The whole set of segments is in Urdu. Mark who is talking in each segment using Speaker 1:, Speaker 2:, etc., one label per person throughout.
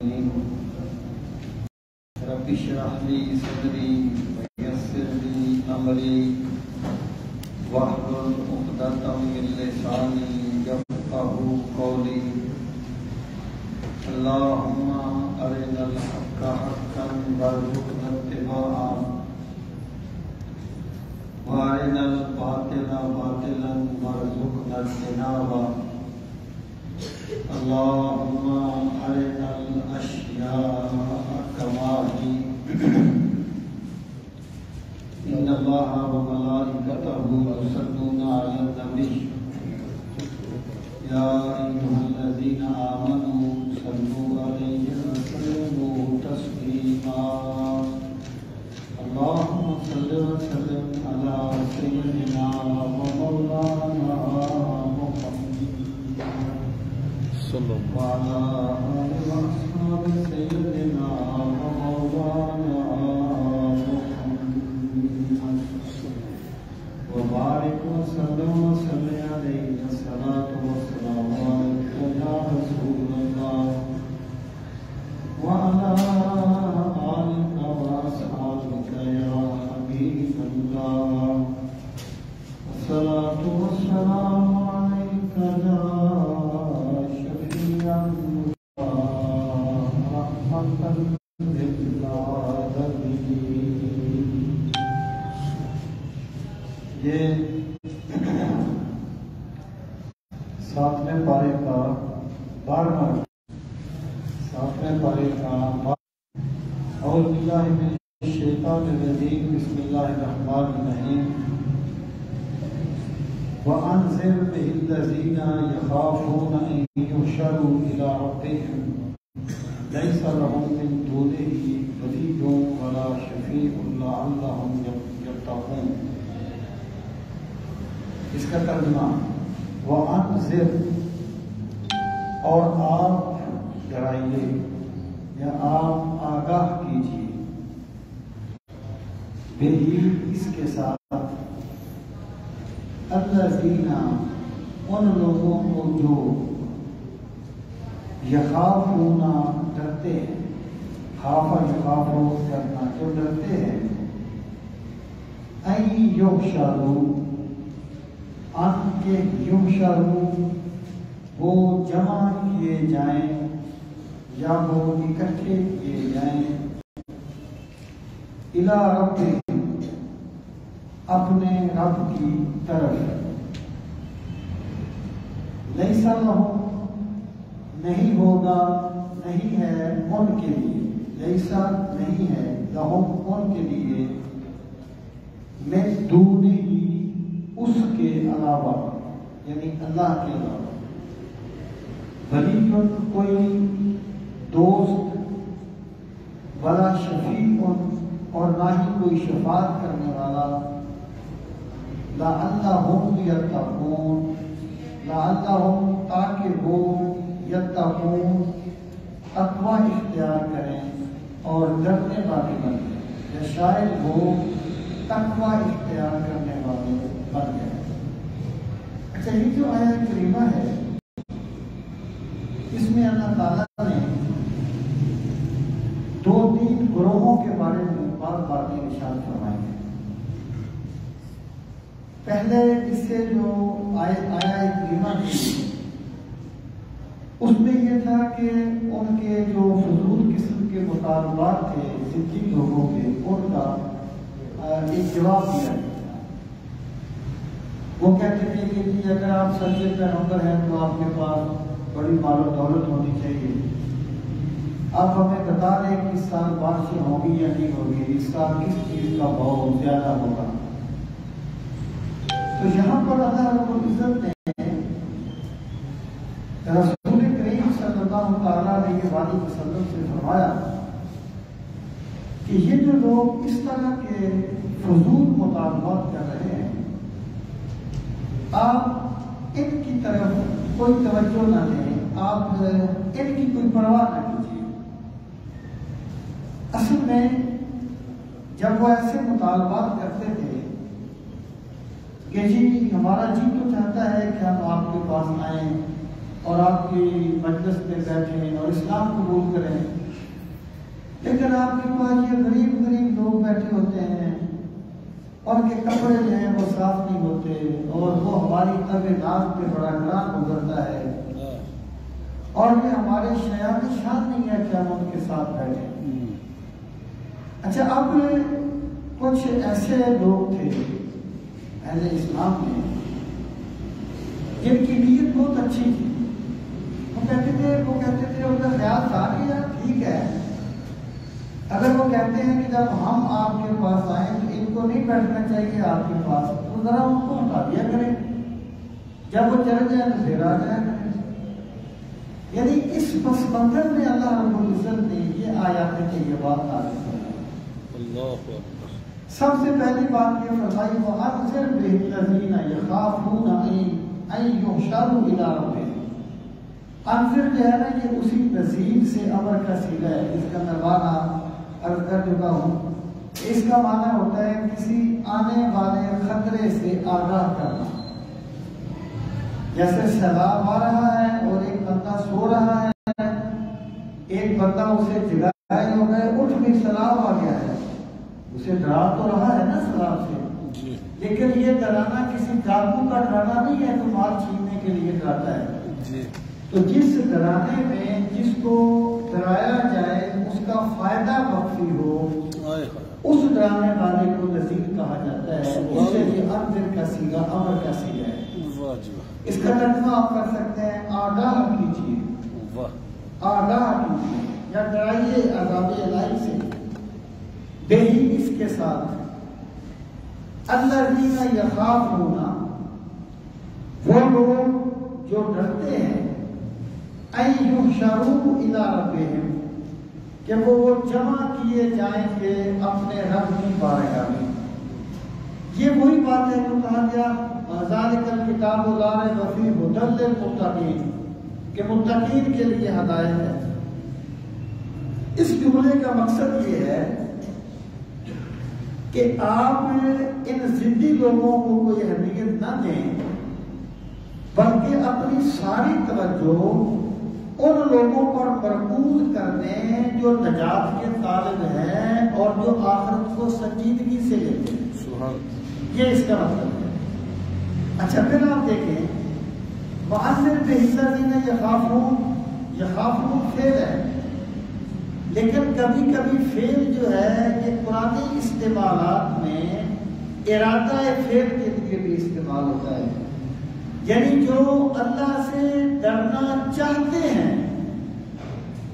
Speaker 1: رب اشرح لي صدري ويسر لي امري واحلل عقدة من لساني يفقهوا قولي اللهم ارنا الحق حقا وارزقنا اتباعه وارنا الباطل باطلا وارزقنا اجتنابه اللهم ارنا الاشياء كما هي ان الله وملائكته يصلون على النبي يا ايها الذين امنوا صلوا عليه وسلموا تسليما اللهم صل وسلم على سيدنا ومولانا وعلى آل وأصحاب سيدنا ومولانا محمد وبارك وسلم عليه الصلاة والسلام عليك يا رسول الله وعلى آلك وأصحابك يا حبيب الله الصلاة والسلام عليك يا یہ ساتویں پارے کا 12واں اعوذ باللہ من الشیطان الرجیم بسم اللہ الرحمن الرحیم وَأَنذِرْ بِهِ الَّذِينَ يَخَافُونَ أَن يُحْشَرُوا إِلَىٰ رَبِّهِمْ لَيْسَ لَهُم مِّن دُونِهِ وَلِيٌّ وَلَا شَفِيعٌ لَعَلَّهُمْ يَتَّقُونَ۔ اس کا ترجمہ وَأَنذِرْ اور آپ ڈرائیے یا آپ آگاہ کیجیے بِهِ اس کے ساتھ الذین ان لوگوں کو جو یخافون ڈرتے ہیں، خاف یخافو ڈرنا جو ڈرتے ہیں، ان یحشروا ان کے یحشروا وہ جمع کیے جائیں یا وہ اکٹھے کیے جائیں الی ربہم اپنے رب کی طرف لیس لہم نہیں ہوگا نہیں ہے ان کے لیے لیسا نہیں ہے لہم ان کے لیے من دونہ اس کے علاوہ یعنی اللہ کے علاوہ ولی کوئی دوست ولا شفیع اور نہ ہی کوئی شفاعت کرنے والا لعلہم یتقون لعلہم تاکہ وہ یتقون تقوی اختیار کریں اور ڈرنے والے بن جائیں یا شاید وہ تقوی اختیار کرنے والے بن جائیں۔ اچھا یہ جو آیت کریمہ ہے اس میں اللہ تعالیٰ نے 2-3 گروہوں کے بارے میں باتیں ارشاد فرمائی ہیں۔ پہلے اس سے جو آیت کریمہ تھی اس میں یہ تھا کہ ان کے جو فضول قسم کے مطالبات تھے ضدی لوگوں کے ان کا ایک جواب دیا گیا۔ وہ کہتے تھے کہ اگر آپ سچے پیغمبر ہیں تو آپ کے پاس بڑی مال و دولت ہونی چاہیے، آپ ہمیں بتا دیں کہ اس سال بارشیں ہوگی یا نہیں ہوگی، اس سال کس چیز کا بھاؤ زیادہ ہوگا۔ تو یہاں پر اللہ رب العزت نے رسول کریم صلی اللہ علیہ وسلم سے فرمایا کہ یہ جو لوگ اس طرح کے فضول مطالبات کر رہے ہیں آپ ان کی طرف کوئی توجہ نہ دیں، آپ ان کی کوئی پرواہ نہ کیجیے۔ اصل میں جب وہ ایسے مطالبات کرتے تھے کہ جی ہمارا جی تو چاہتا ہے کہ ہم آپ کے پاس آئیں اور آپ کی مجلس میں بیٹھیں اور اسلام قبول کریں، لیکن آپ کے پاس یہ غریب غریب لوگ بیٹھے ہوتے ہیں، ان کے کپڑے جو ہیں وہ صاف نہیں ہوتے، اور وہ ہماری تب ناز پہ بڑا گران گزرتا ہے، اور یہ ہمارے شیان شان نہیں ہے کہ ہم ان کے ساتھ بیٹھیں۔ اچھا، اب کچھ ایسے لوگ تھے اہل اسلام میں جن کی نیت بہت اچھی تھی، وہ کہتے تھے ان کا خیال تھا کہ یار ٹھیک ہے، اگر وہ کہتے ہیں کہ جب ہم آپ کے پاس آئیں تو ان کو نہیں بیٹھنا چاہیے آپ کے پاس، تو ذرا ان کو ہٹا دیا کریں، جب وہ چل جائیں تو پھر آ جائیں کریں۔ یعنی اس پس منظر میں اللہ رب العزت نے یہ آیات طیبات نازل فرمائی۔ سب سے پہلی بات یہ فرمائی وَأَنذِرْ بِهِ الَّذِينَ يَخَافُونَ أَن يُحْشَرُوا إِلَىٰ رَبِّهِمْ۔ انذر جو ہے نا، یہ اسی نذیر سے امر کا صیغہ ہے، جس کا میں معنی عرض کر چکا ہوں۔ اس کا معنی ہوتا ہے کسی آنے والے خطرے سے آگاہ کرنا۔ جیسے سیلاب آ رہا ہے اور ایک بندہ سو رہا ہے، ایک بندہ اسے جگائے ہو گئے، اٹھ بھی سیلاب آ گیا ہے، اسے ڈرا تو رہا ہے نا سیلاب سے، لیکن یہ ڈرانا کسی ڈاکو کا ڈرانا نہیں ہے تو مال چھیننے کے لیے ڈراتا ہے۔ تو جس ڈرانے میں جس کو ڈرایا جائے اس کا فائدہ مخفی ہو، اس ڈرانے والے کو نذیر کہا جاتا ہے، اس سے یہ انذر کا صیغہ امر کا صیغہ ہے۔ اس کا ترجمہ آپ کر سکتے ہیں آگاہ کیجیے، آگاہ کیجیے، یا ڈرائیے عذاب الہی سے، بے ہی اس کے ساتھ۔ الذین یخافون، وہ لوگ جو ڈرتے ہیں، ان یحشروا الی ربہم، کہ وہ جمع کیے جائیں گے اپنے رب کی بارگاہ میں۔ یہ وہی بات ہے جو کہا گیا ذالک الکتاب لا ریب فیہ ھدی للمتقین، کہ متقین کے لیے ہدایت ہے۔ اس جملے کا مقصد یہ ہے کہ آپ ان ضدی لوگوں کو کوئی اہمیت نہ دیں، بلکہ اپنی ساری توجہ ان لوگوں پر مرکوز کر دیں جو نجات کے طالب ہیں اور جو آخرت کو سنجیدگی سے لیتے ہیں۔ یہ اس کا مطلب ہے۔ اچھا، پھر آپ دیکھیں وَأَنذِرْ بِهِ الَّذِينَ يَخَافُونَ، یخافون فعل ہے، لیکن کبھی کبھی فعل جو ہے یہ پرانی استعمالات میں ارادہ فعل کے لیے بھی استعمال ہوتا ہے، یعنی جو اللہ سے ڈرنا چاہتے ہیں،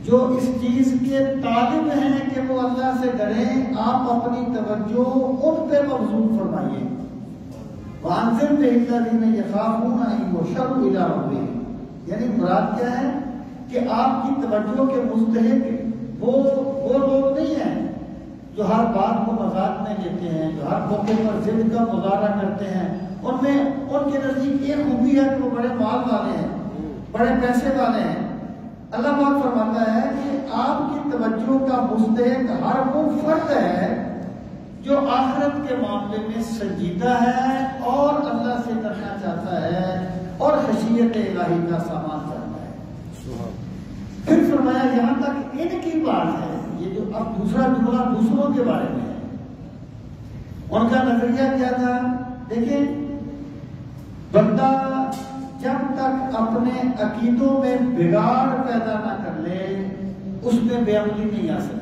Speaker 1: جو اس چیز کے طالب ہیں کہ وہ اللہ سے ڈریں، آپ اپنی توجہ ان پہ مبذول فرمائیے۔ وَأَنذِرْ بِهِ الَّذِينَ يَخَافُونَ أَن يُحْشَرُوا إِلَىٰ رَبِّهِمْ، یعنی مراد کیا ہے کہ آپ کی توجہ کے مستحق وہ لوگ نہیں ہیں جو ہر بات کو مذاق میں لیتے ہیں، جو ہر موقع پر ضد کا مظاہرہ کرتے ہیں۔ ان میں ان کے نزدیک ایک خوبی ہے کہ وہ بڑے مال والے ہیں، بڑے پیسے والے ہیں۔ اللہ پاک فرماتا ہے کہ آپ کی توجہ کا مستحق ہر وہ فرد ہے جو آخرت کے معاملے میں سنجیدہ ہے اور اللہ سے ڈرنا چاہتا ہے اور خشیت الہی کا سامان چاہتا ہے۔ پھر فرمایا یہاں تک ان کی بات ہے، یہ جو اب دوسرا جملہ دوسروں کے بارے میں ہے، ان کا نظریہ کیا تھا؟ دیکھیں، بندہ جب تک اپنے عقیدوں میں بگاڑ پیدا نہ کر لے اس میں بے عملی نہیں آ سکتی۔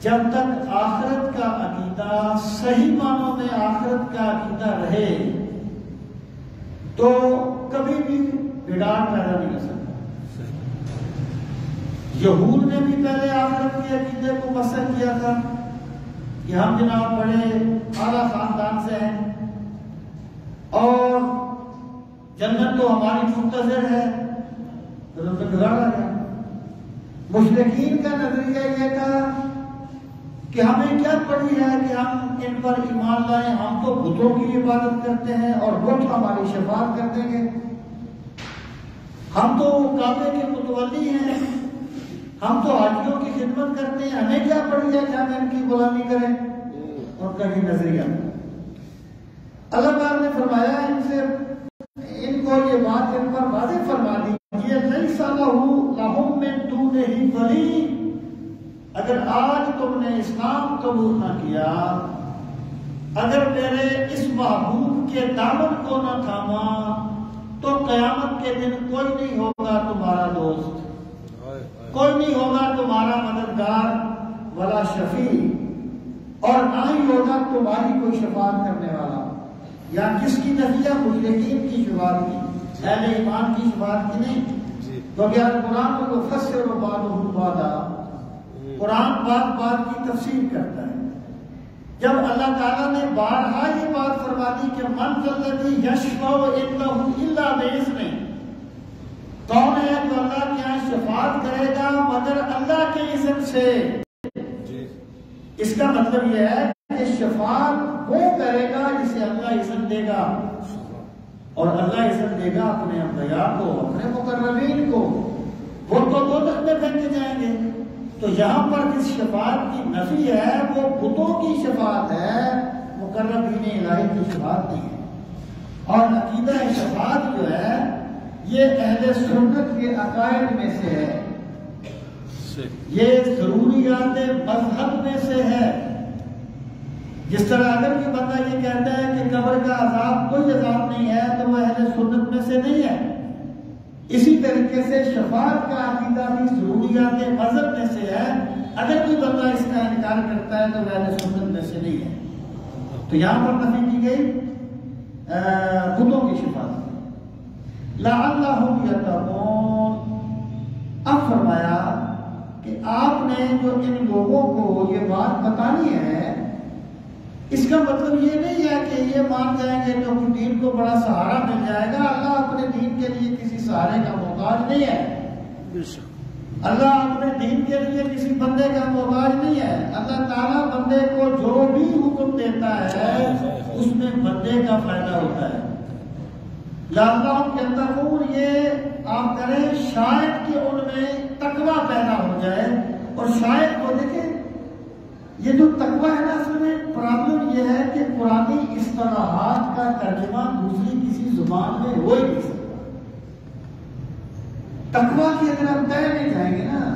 Speaker 1: جب تک آخرت کا عقیدہ صحیح معنوں میں آخرت کا عقیدہ رہے تو کبھی بھی بگاڑ پیدا نہیں ہو سکتا۔ یہود نے بھی پہلے آخرت کے عقیدے کو مسخ کیا تھا کہ ہم جناب بڑے اعلیٰ خاندان سے ہیں اور جنت تو ہماری منتظر ہے، تو ان پہ بگاڑ آ گیا۔ مشرکین کا نظریہ یہ تھا کہ ہمیں کیا پڑی ہے کہ ہم ان پر ایمان لائیں، ہم تو بتوں کی عبادت کرتے ہیں اور بت ہماری شفاعت کر دیں گے، ہم تو کعبے کے متولی ہیں، ہم تو حاجیوں کی خدمت کرتے ہیں، ہمیں کیا پڑی ہے کہ ہم ان کی غلامی کریں۔ ان کا یہ نظریہ۔ اللہ پاک نے فرمایا ان سے، ان کو یہ بات ان پر واضح فرما دیجیے، لیس لہم من دونہ ولی، اگر آج تم نے اسلام قبول نہ کیا، اگر میرے اس محبوب کے دامن کو نہ تھاما، تو قیامت کے دن کوئی نہیں ہوگا تمہارا دوست، کوئی نہیں ہوگا تمہارا مددگار ولا شفیع، اور نہ ہی ہوگا تمہاری کوئی شفاعت کرنے والا۔ یا کس کی نفیہ؟ مشرکین کی شفاعت کی، اہل ایمان کی شفاعت کی نہیں۔ تو کیا قرآن کو فسر و بعضہ بعضا، قرآن بات بات کی تفسیر کرتا ہے۔ جب اللہ تعالیٰ نے بارہا یہ بات فرما دی کہ من الذی یشفع عندہ الا بإذنہ، کون ہے جو اللہ کے یہاں شفاعت کرے گا مگر اللہ کے اذن سے؟ اس کا مطلب یہ ہے کہ شفاعت وہ کرے گا جسے اللہ اذن دے گا، اور اللہ اذن دے گا اپنے انبیاء کو، اپنے مقربین کو، وہ تو دوزخ میں پھینکے جائیں گے۔ تو یہاں پر جس شفاعت کی نفی ہے وہ بتوں کی شفاعت ہے، مقربین الہی کی شفاعت نہیں ہے۔ اور عقیدہ شفاعت جو ہے یہ اہل سنت کے عقائد میں سے ہے، یہ ضروریات مذہب میں سے ہے۔ جس طرح اگر کوئی بندہ یہ کہتا ہے کہ قبر کا عذاب کوئی عذاب نہیں ہے تو وہ اہل سنت میں سے نہیں ہے، اسی طریقے سے شفاعت کا عقیدہ بھی ضروریات مذہب میں سے ہے۔ اگر کوئی بندہ اس کا انکار کرتا ہے تو وہ اہل سنت میں سے نہیں ہے۔ تو یہاں پر نفی کی گئی بتوں کی شفاعت۔ لعلہم یتقون، اب فرمایا کہ آپ نے جو ان لوگوں کو یہ بات بتانی ہے، اس کا مطلب یہ نہیں ہے کہ یہ مان جائیں گے تو دین کو بڑا سہارا مل جائے گا۔ اللہ اپنے دین کے لیے کسی سہارے کا محتاج نہیں ہے، اللہ اپنے دین کے لیے کسی بندے کا محتاج نہیں ہے۔ اللہ تعالیٰ بندے کو جو بھی حکم دیتا ہے اس میں بندے کا فائدہ ہوتا ہے۔ لعلہم یتقون، یہ آپ کریں شاید کہ ان میں تقویٰ پیدا ہو جائے، اور شاید کو دیکھیں یہ جو تقویٰ ہے نا، اصل میں پرابلم یہ ہے کہ قرآنی اصطلاحات کا ترجمہ دوسری کسی زبان میں ہو ہی نہیں سکتا۔ تقویٰ کی اگر ہم نہیں جائیں گے نا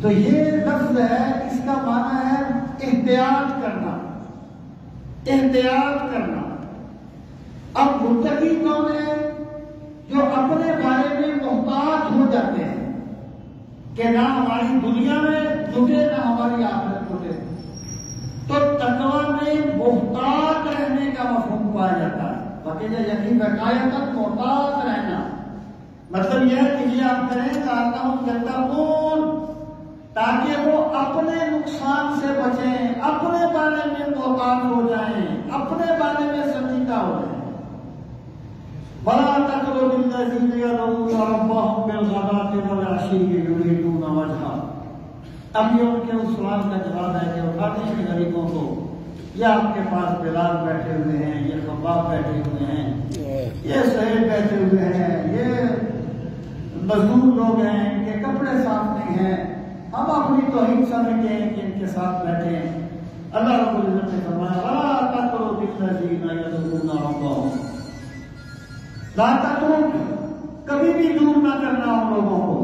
Speaker 1: تو یہ لفظ ہے، اس کا معنی ہے احتیاط کرنا، احتیاط کرنا۔ اب متقی کون ہے؟ جو اپنے بارے میں محتاط ہو جاتے ہیں کہ نہ ہماری دنیا میں لٹے نہ ہماری آخرت لٹے۔ تو تقویٰ میں محتاط رہنے کا مفہوم پایا جاتا ہے، بقیہ یقین حقائق محتاط رہنا مطلب یہ ہے کہ یہ آپ کریں لعلہم یتقون، تاکہ وہ اپنے نقصان سے بچیں، اپنے بارے میں محتاط ہو جائیں، اپنے بارے میں سنجیدہ ہو جائیں۔ وَلَا تَطْرُدِ الَّذِينَ يَدْعُونَ رَبَّهُم بِالْغَدَاةِ وَالْعَشِيِّ يُرِيدُونَ وَجْهَهُ۔ اب یہ ان کے اس سوال کا جواب ہے کہ اٹھاتے ہیں غریبوں کو، یہ آپ کے پاس بلال بیٹھے ہوئے ہیں، یہ خباب بیٹھے ہوئے ہیں، یہ سہیل بیٹھے ہوئے ہیں، یہ مزدور لوگ ہیں، ان کے کپڑے صاف نہیں ہیں، ہم اپنی توہین سمجھتے ہیں کہ ان کے ساتھ بیٹھے ہیں۔ اللہ رب العزت نے فرمایا وَلَا تَطْرُدِ الَّذِينَ يَدْعُونَ رَبَّهُم، لا تطرد، کبھی بھی دور نہ کرنا ان لوگوں کو،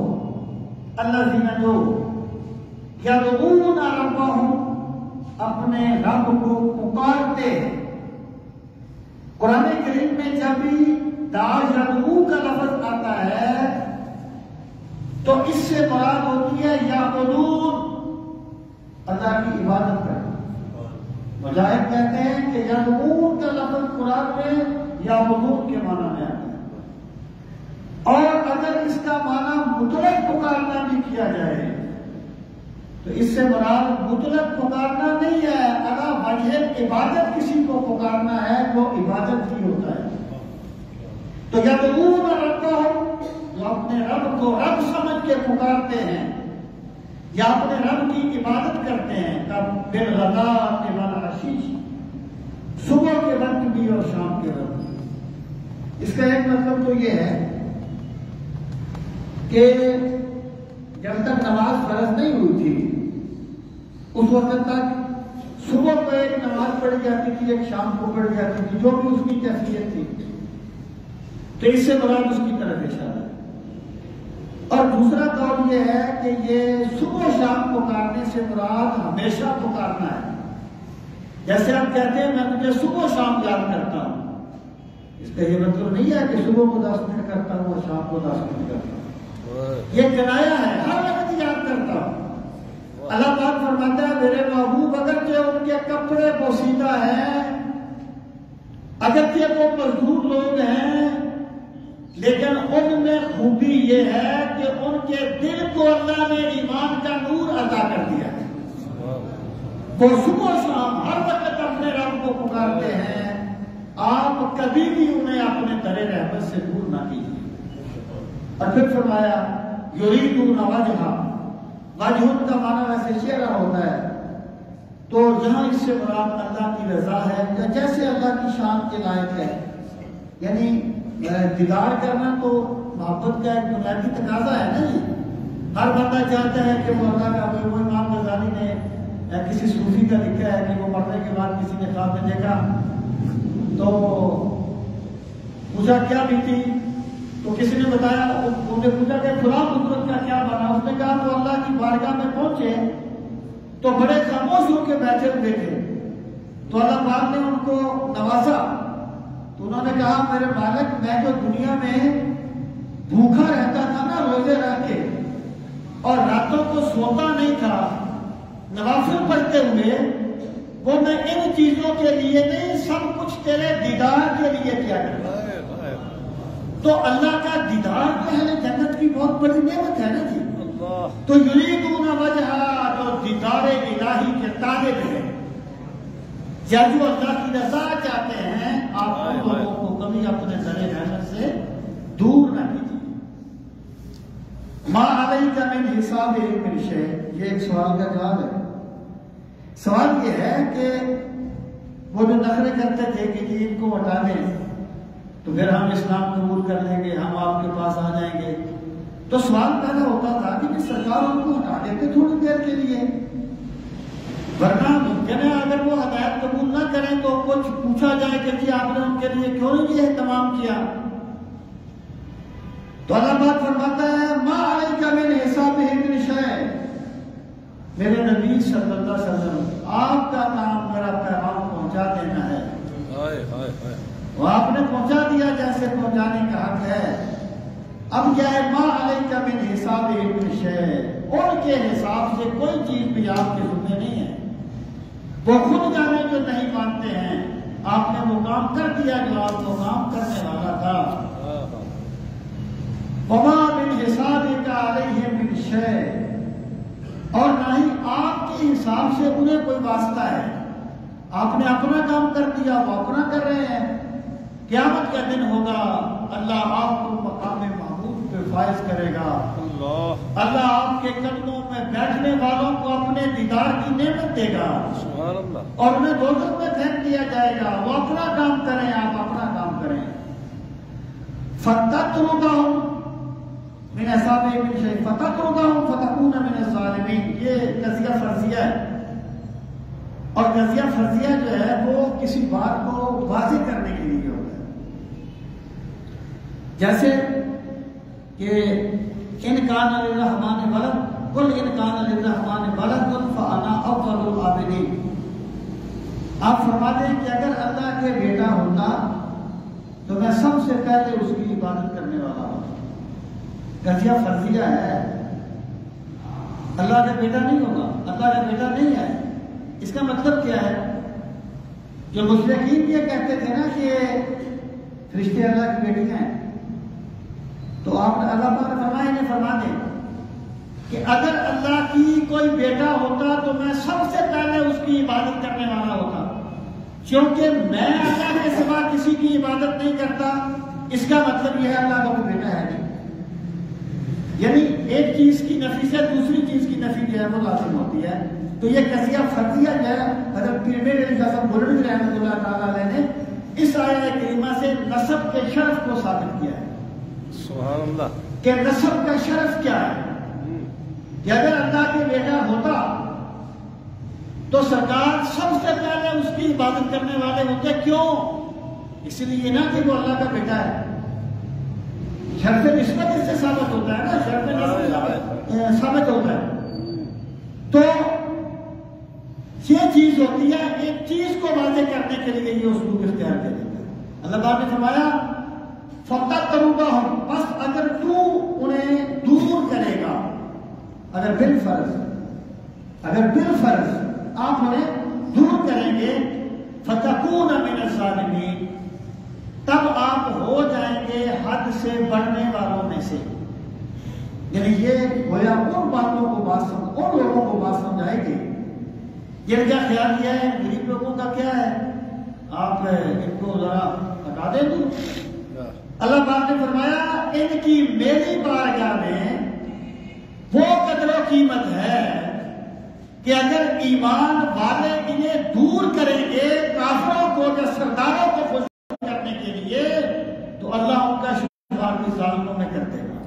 Speaker 1: الذین جو یدعون ربہم، اپنے رب کو پکارتے ہیں۔ قرآن کریم میں جب بھی دا یدعو کا لفظ آتا ہے تو اس سے مراد ہوتی ہے یعبدون، اللہ کی عبادت کرنا۔ مجاہد کہتے ہیں کہ یدعون کا لفظ قرآن میں یعبدون کے معنی میں آتا ہے، اور اگر اس کا معنی مطلق پکارنا بھی کیا جائے تو اس سے مراد مطلق پکارنا نہیں ہے، اگر وجہ عبادت کسی کو پکارنا ہے وہ عبادت ہی ہوتا ہے۔ تو یدعون ربہم، جو اپنے رب کو رب سمجھ کے پکارتے ہیں یا اپنے رب کی عبادت کرتے ہیں، تب بالغداۃ والعشی، صبح کے وقت بھی اور شام کے وقت بھی۔ اس کا ایک مطلب تو یہ ہے کہ جب تک نماز فرض نہیں ہوئی تھی اس وقت تک صبح کو ایک نماز پڑھی جاتی تھی، ایک شام کو پڑھی جاتی تھی، جو بھی اس کی کیفیت تھی۔ تو اس سے مراد اس کی طرف اشارہ ہے۔ اور دوسرا قول یہ ہے کہ یہ صبح و شام پکارنے سے مراد ہمیشہ پکارنا ہے۔ جیسے آپ کہتے ہیں میں مجھے صبح و شام یاد کرتا ہوں، اس کا یہ مطلب نہیں ہے کہ صبح کو 10 منٹ کرتا ہوں اور شام کو 10 منٹ کرتا ہوں، یہ کنایا ہے، ہر وقت یاد کرتا ہوں۔ اللہ پاک فرماتا ہے میرے محبوب اگرچہ ان کے کپڑے پوشیدہ ہیں، اگرچہ وہ مزدور لوگ ہیں، لیکن ان میں خوبی یہ ہے کہ ان کے دل کو اللہ نے ایمان کا نور عطا کر دیا ہے۔ وہ صبح و شام ہر وقت اپنے رب کو پکارتے ہیں، آپ کبھی بھی انہیں اپنے در رحمت سے دور نہ کیجیے۔ اور پھر فرمایا یریدون وجہہ، وجہ کا معنی ویسے چہرہ ہوتا ہے، تو یہاں اس سے مراد اللہ کی رضا ہے، جیسے اللہ کی شان کے لائق ہے۔ یعنی دیدار کرنا تو محبت کا ایک بنیادی تقاضا ہے نا جی۔ ہر بندہ چاہتا ہے کہ وہ اللہ کا، وہ امام غزالی نے کسی صوفی کا لکھا ہے کہ وہ مرنے کے بعد کسی نے خواب میں دیکھا تو پوچھا کیا بھی تھی، تو کسی نے بتایا، انہوں نے پوچھا کہ فلاں بزرگ کا کیا بنا، اس نے کہا تو اللہ کی بارگاہ میں پہنچے تو بڑے خاموش ہو کے بیٹھے ہوئے تھے، تو اللہ پاک نے ان کو نوازا، تو انہوں نے کہا میرے مالک میں تو دنیا میں بھوکا رہتا تھا نا روزے رکھ کے، اور راتوں کو سوتا نہیں تھا نوافل پڑھتے ہوئے، وہ میں ان چیزوں کے لیے نہیں، سب کچھ تیرے دیدار کے لیے کیا کرتا۔ تو اللہ کا دیدار جو ہے جنت کی بہت بڑی نعمت ہے نا جی۔ تو یریدون وجہہ، جو دیدار الہی کے طالب ہیں، یا جو اللہ کی رضا چاہتے ہیں، آپ ان لوگوں کو کبھی اپنے در رحمت سے دور نہ کیجیے۔ ما علیک من حسابہم من شیء، یہ ایک سوال کا جواب ہے۔ سوال یہ ہے کہ وہ جو نخرے کرتے تھے کہ جی ان کو ہٹا دیں تو پھر ہم اسلام قبول کر لیں گے، ہم آپ کے پاس آ جائیں گے، تو سوال پیدا ہوتا تھا کہ سرکار ان کو ہٹا دیتے تھوڑی دیر کے لیے، ورنہ ممکن ہے اگر وہ ہدایت قبول نہ کریں تو کچھ پوچھا جائے کہ جی آپ نے ان کے لیے کیوں نہیں یہ اہتمام کیا۔ تو اللہ پاک فرماتا ہے ما علیک من حسابہم من شیء، میرے نبی صلی اللہ علیہ وسلم آپ کا کام میرا پیغام پہنچا دینا ہے، وہ آپ نے پہنچا دیا جیسے پہنچانے کا حق ہے۔ اب کیا ہے ما علیک من حسابہم من شیء، ان کے حساب سے کوئی چیز بھی آپ کے ذمہ نہیں ہے، وہ خود جانے جو نہیں مانتے ہیں، آپ نے وہ کام کر دیا جو آپ کو کام کرنے والا تھا۔ وما من حسابک علیہم من شیء، اور نہ ہی آپ کے حساب سے انہیں کوئی واسطہ ہے، آپ نے اپنا کام کر دیا، وہ اپنا کر رہے ہیں۔ قیامت کا دن ہوگا، اللہ آپ کو مقام محمود پہ فائز کرے گا، اللہ آپ کے قدموں میں بیٹھنے والوں کو اپنے دیدار کی نعمت دے گا، اور انہیں دوزخ میں پھینک دیا جائے گا، وہ اپنا کام کریں، آپ اپنا کام کریں۔ فَتَتْرُكَهُمْ من حسابہم من شیء فَتَتْرُكَهُمْ فَتَكُونَ مِنَ الظَّالِمِينَ، یہ قضیہ فرضیہ ہے، اور قضیہ فرضیہ جو ہے وہ کسی بات کو واضح کرنے کے لیے ہوتا ہے، جیسے کہ ان کان للرحمن ولد قل ان کان للرحمن ولد فانا اول العابدین، آپ فرماتے ہیں کہ اگر اللہ کے بیٹا ہوتا تو میں سب سے پہلے اس کی عبادت کرنے والا ہوتا۔ قضیہ فرضیہ ہے، اللہ کا بیٹا نہیں ہوگا، اللہ کا بیٹا نہیں ہے۔ اس کا مطلب کیا ہے؟ جو مشرکین یہ کہتے تھے نا کہ فرشتے اللہ کی بیٹیاں ہیں، تو آپ نے اللہ پاک نے فرمایا انہیں فرما دیں کہ اگر اللہ کی کوئی بیٹا ہوتا تو میں سب سے پہلے اس کی عبادت کرنے والا ہوتا، کیونکہ میں اللہ کے سوا کسی کی عبادت نہیں کرتا۔ اس کا مطلب یہ ہے اللہ کا کوئی بیٹا ہے نہیں، یعنی ایک چیز کی نفی سے دوسری چیز کی نفی جو ہے وہ لازم ہوتی ہے۔ تو یہ قضیہ فرضیہ جو ہے حضرت پیر میرعلی علی قاسم بریلوی رحمۃ اللہ تعالیٰ علیہ نے اس آیت کریمہ سے نسب کے شرف کو ثابت کیا ہے۔
Speaker 2: سبحان اللہ،
Speaker 1: کہ نسب کا شرف کیا ہے، کہ اگر اللہ کے بیٹا ہوتا تو سرکار سب سے پہلے اس کی عبادت کرنے والے ہوتے۔ کیوں؟ اس لیے نہ کہ وہ اللہ کا بیٹا ہے، شرط نسبت اس سے ثابت ہوتا ہے نا، شرط نسبت ثابت ہوتا ہے. تو یہ چیز ہوتی ہے، ایک چیز کو واضح کرنے کے لیے یہ اسلوب اختیار کر دیتا ہے. اللہ تعالیٰ نے فرمایا فَتَقْرُبَهُمْ، بس اگر تو انہیں دور کرے گا، اگر بالفرض آپ انہیں دور کریں گے، فَتَكُونَ مِنَ الظَّالِمِينَ، تب آپ ہو جائیں گے حد سے بڑھنے والوں میں سے. یعنی یہ گویا ان باتوں کو ان لوگوں کو بات سمجھائے گی. یہ کیا خیال کیا ہے غریب لوگوں کا کیا ہے، آپ ان کو ذرا ہٹا دیں تو. اللہ پاک نے فرمایا ان کی میری بارگاہ میں وہ قدر و قیمت ہے کہ اگر ایمان والے انہیں دور کریں گے کافروں کو یا سرداروں کو خوش کرنے کے لیے، تو اللہ ان کا شمار بھی ظالموں میں کر دے گا.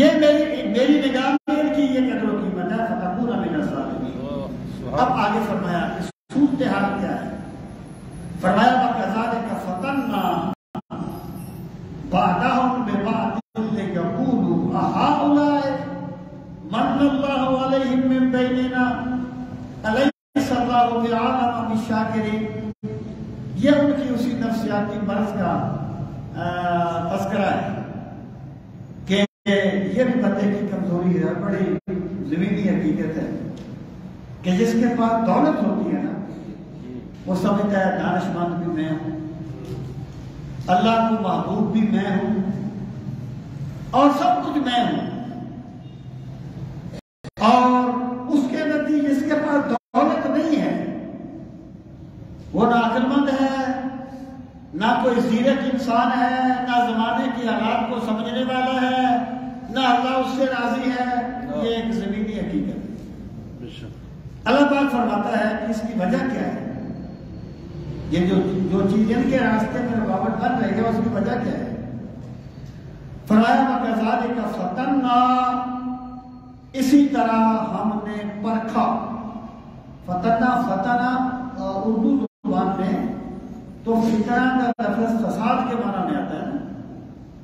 Speaker 1: یہ میری نگاہ میں ان کی یہ قدر و قیمت ہے. فتکون من الظالمین. اب آگے فرمایا صورتحال کیا ہے. فرمایا وَكَذَلِكَ فَتَنَّا بَعْضَهُمْ بِبَعْضٍ لِيَقُولُوا أَهَؤُلَاءِ مَنَّ اللَّهُ عَلَيْهِمْ مِنْ بَيْنِنَا أَلَيْسَ اللَّهُ بِأَعْلَمَ بِالشَّاكِرِينَ. یہ ان کی اسی نفسیاتی مرض کا تذکرہ ہے کہ یہ بھی بندے کی کمزوری ہے، بڑی زمینی حقیقت ہے کہ جس کے پاس دولت ہوتی ہے نا، وہ سمجھتا ہے دانش مند بھی میں ہوں، اللہ کو محبوب بھی میں ہوں، اور سب کچھ میں ہوں. اور اس کے نتیجے جس کے پاس دولت نہیں ہے وہ نہ عقل مند ہے، نہ کوئی زیرک انسان ہے، نہ زمانے کی حالات کو سمجھنے والا ہے، نہ اللہ اس سے راضی ہے. یہ ایک زمینی حقیقت ہے. اللہ پاک فرماتا ہے کہ اس کی وجہ کیا ہے، یہ جو چیز ان کے راستے میں رکاوٹ بن رہی ہے اس کی وجہ کیا ہے. فرمایا وَكَذَلِكَ فَتَنَّا، اسی طرح ہم نے پرکھا. فتنا اردو زبان میں تو فتنہ کا لفظ فساد کے معنی میں آتا ہے نا،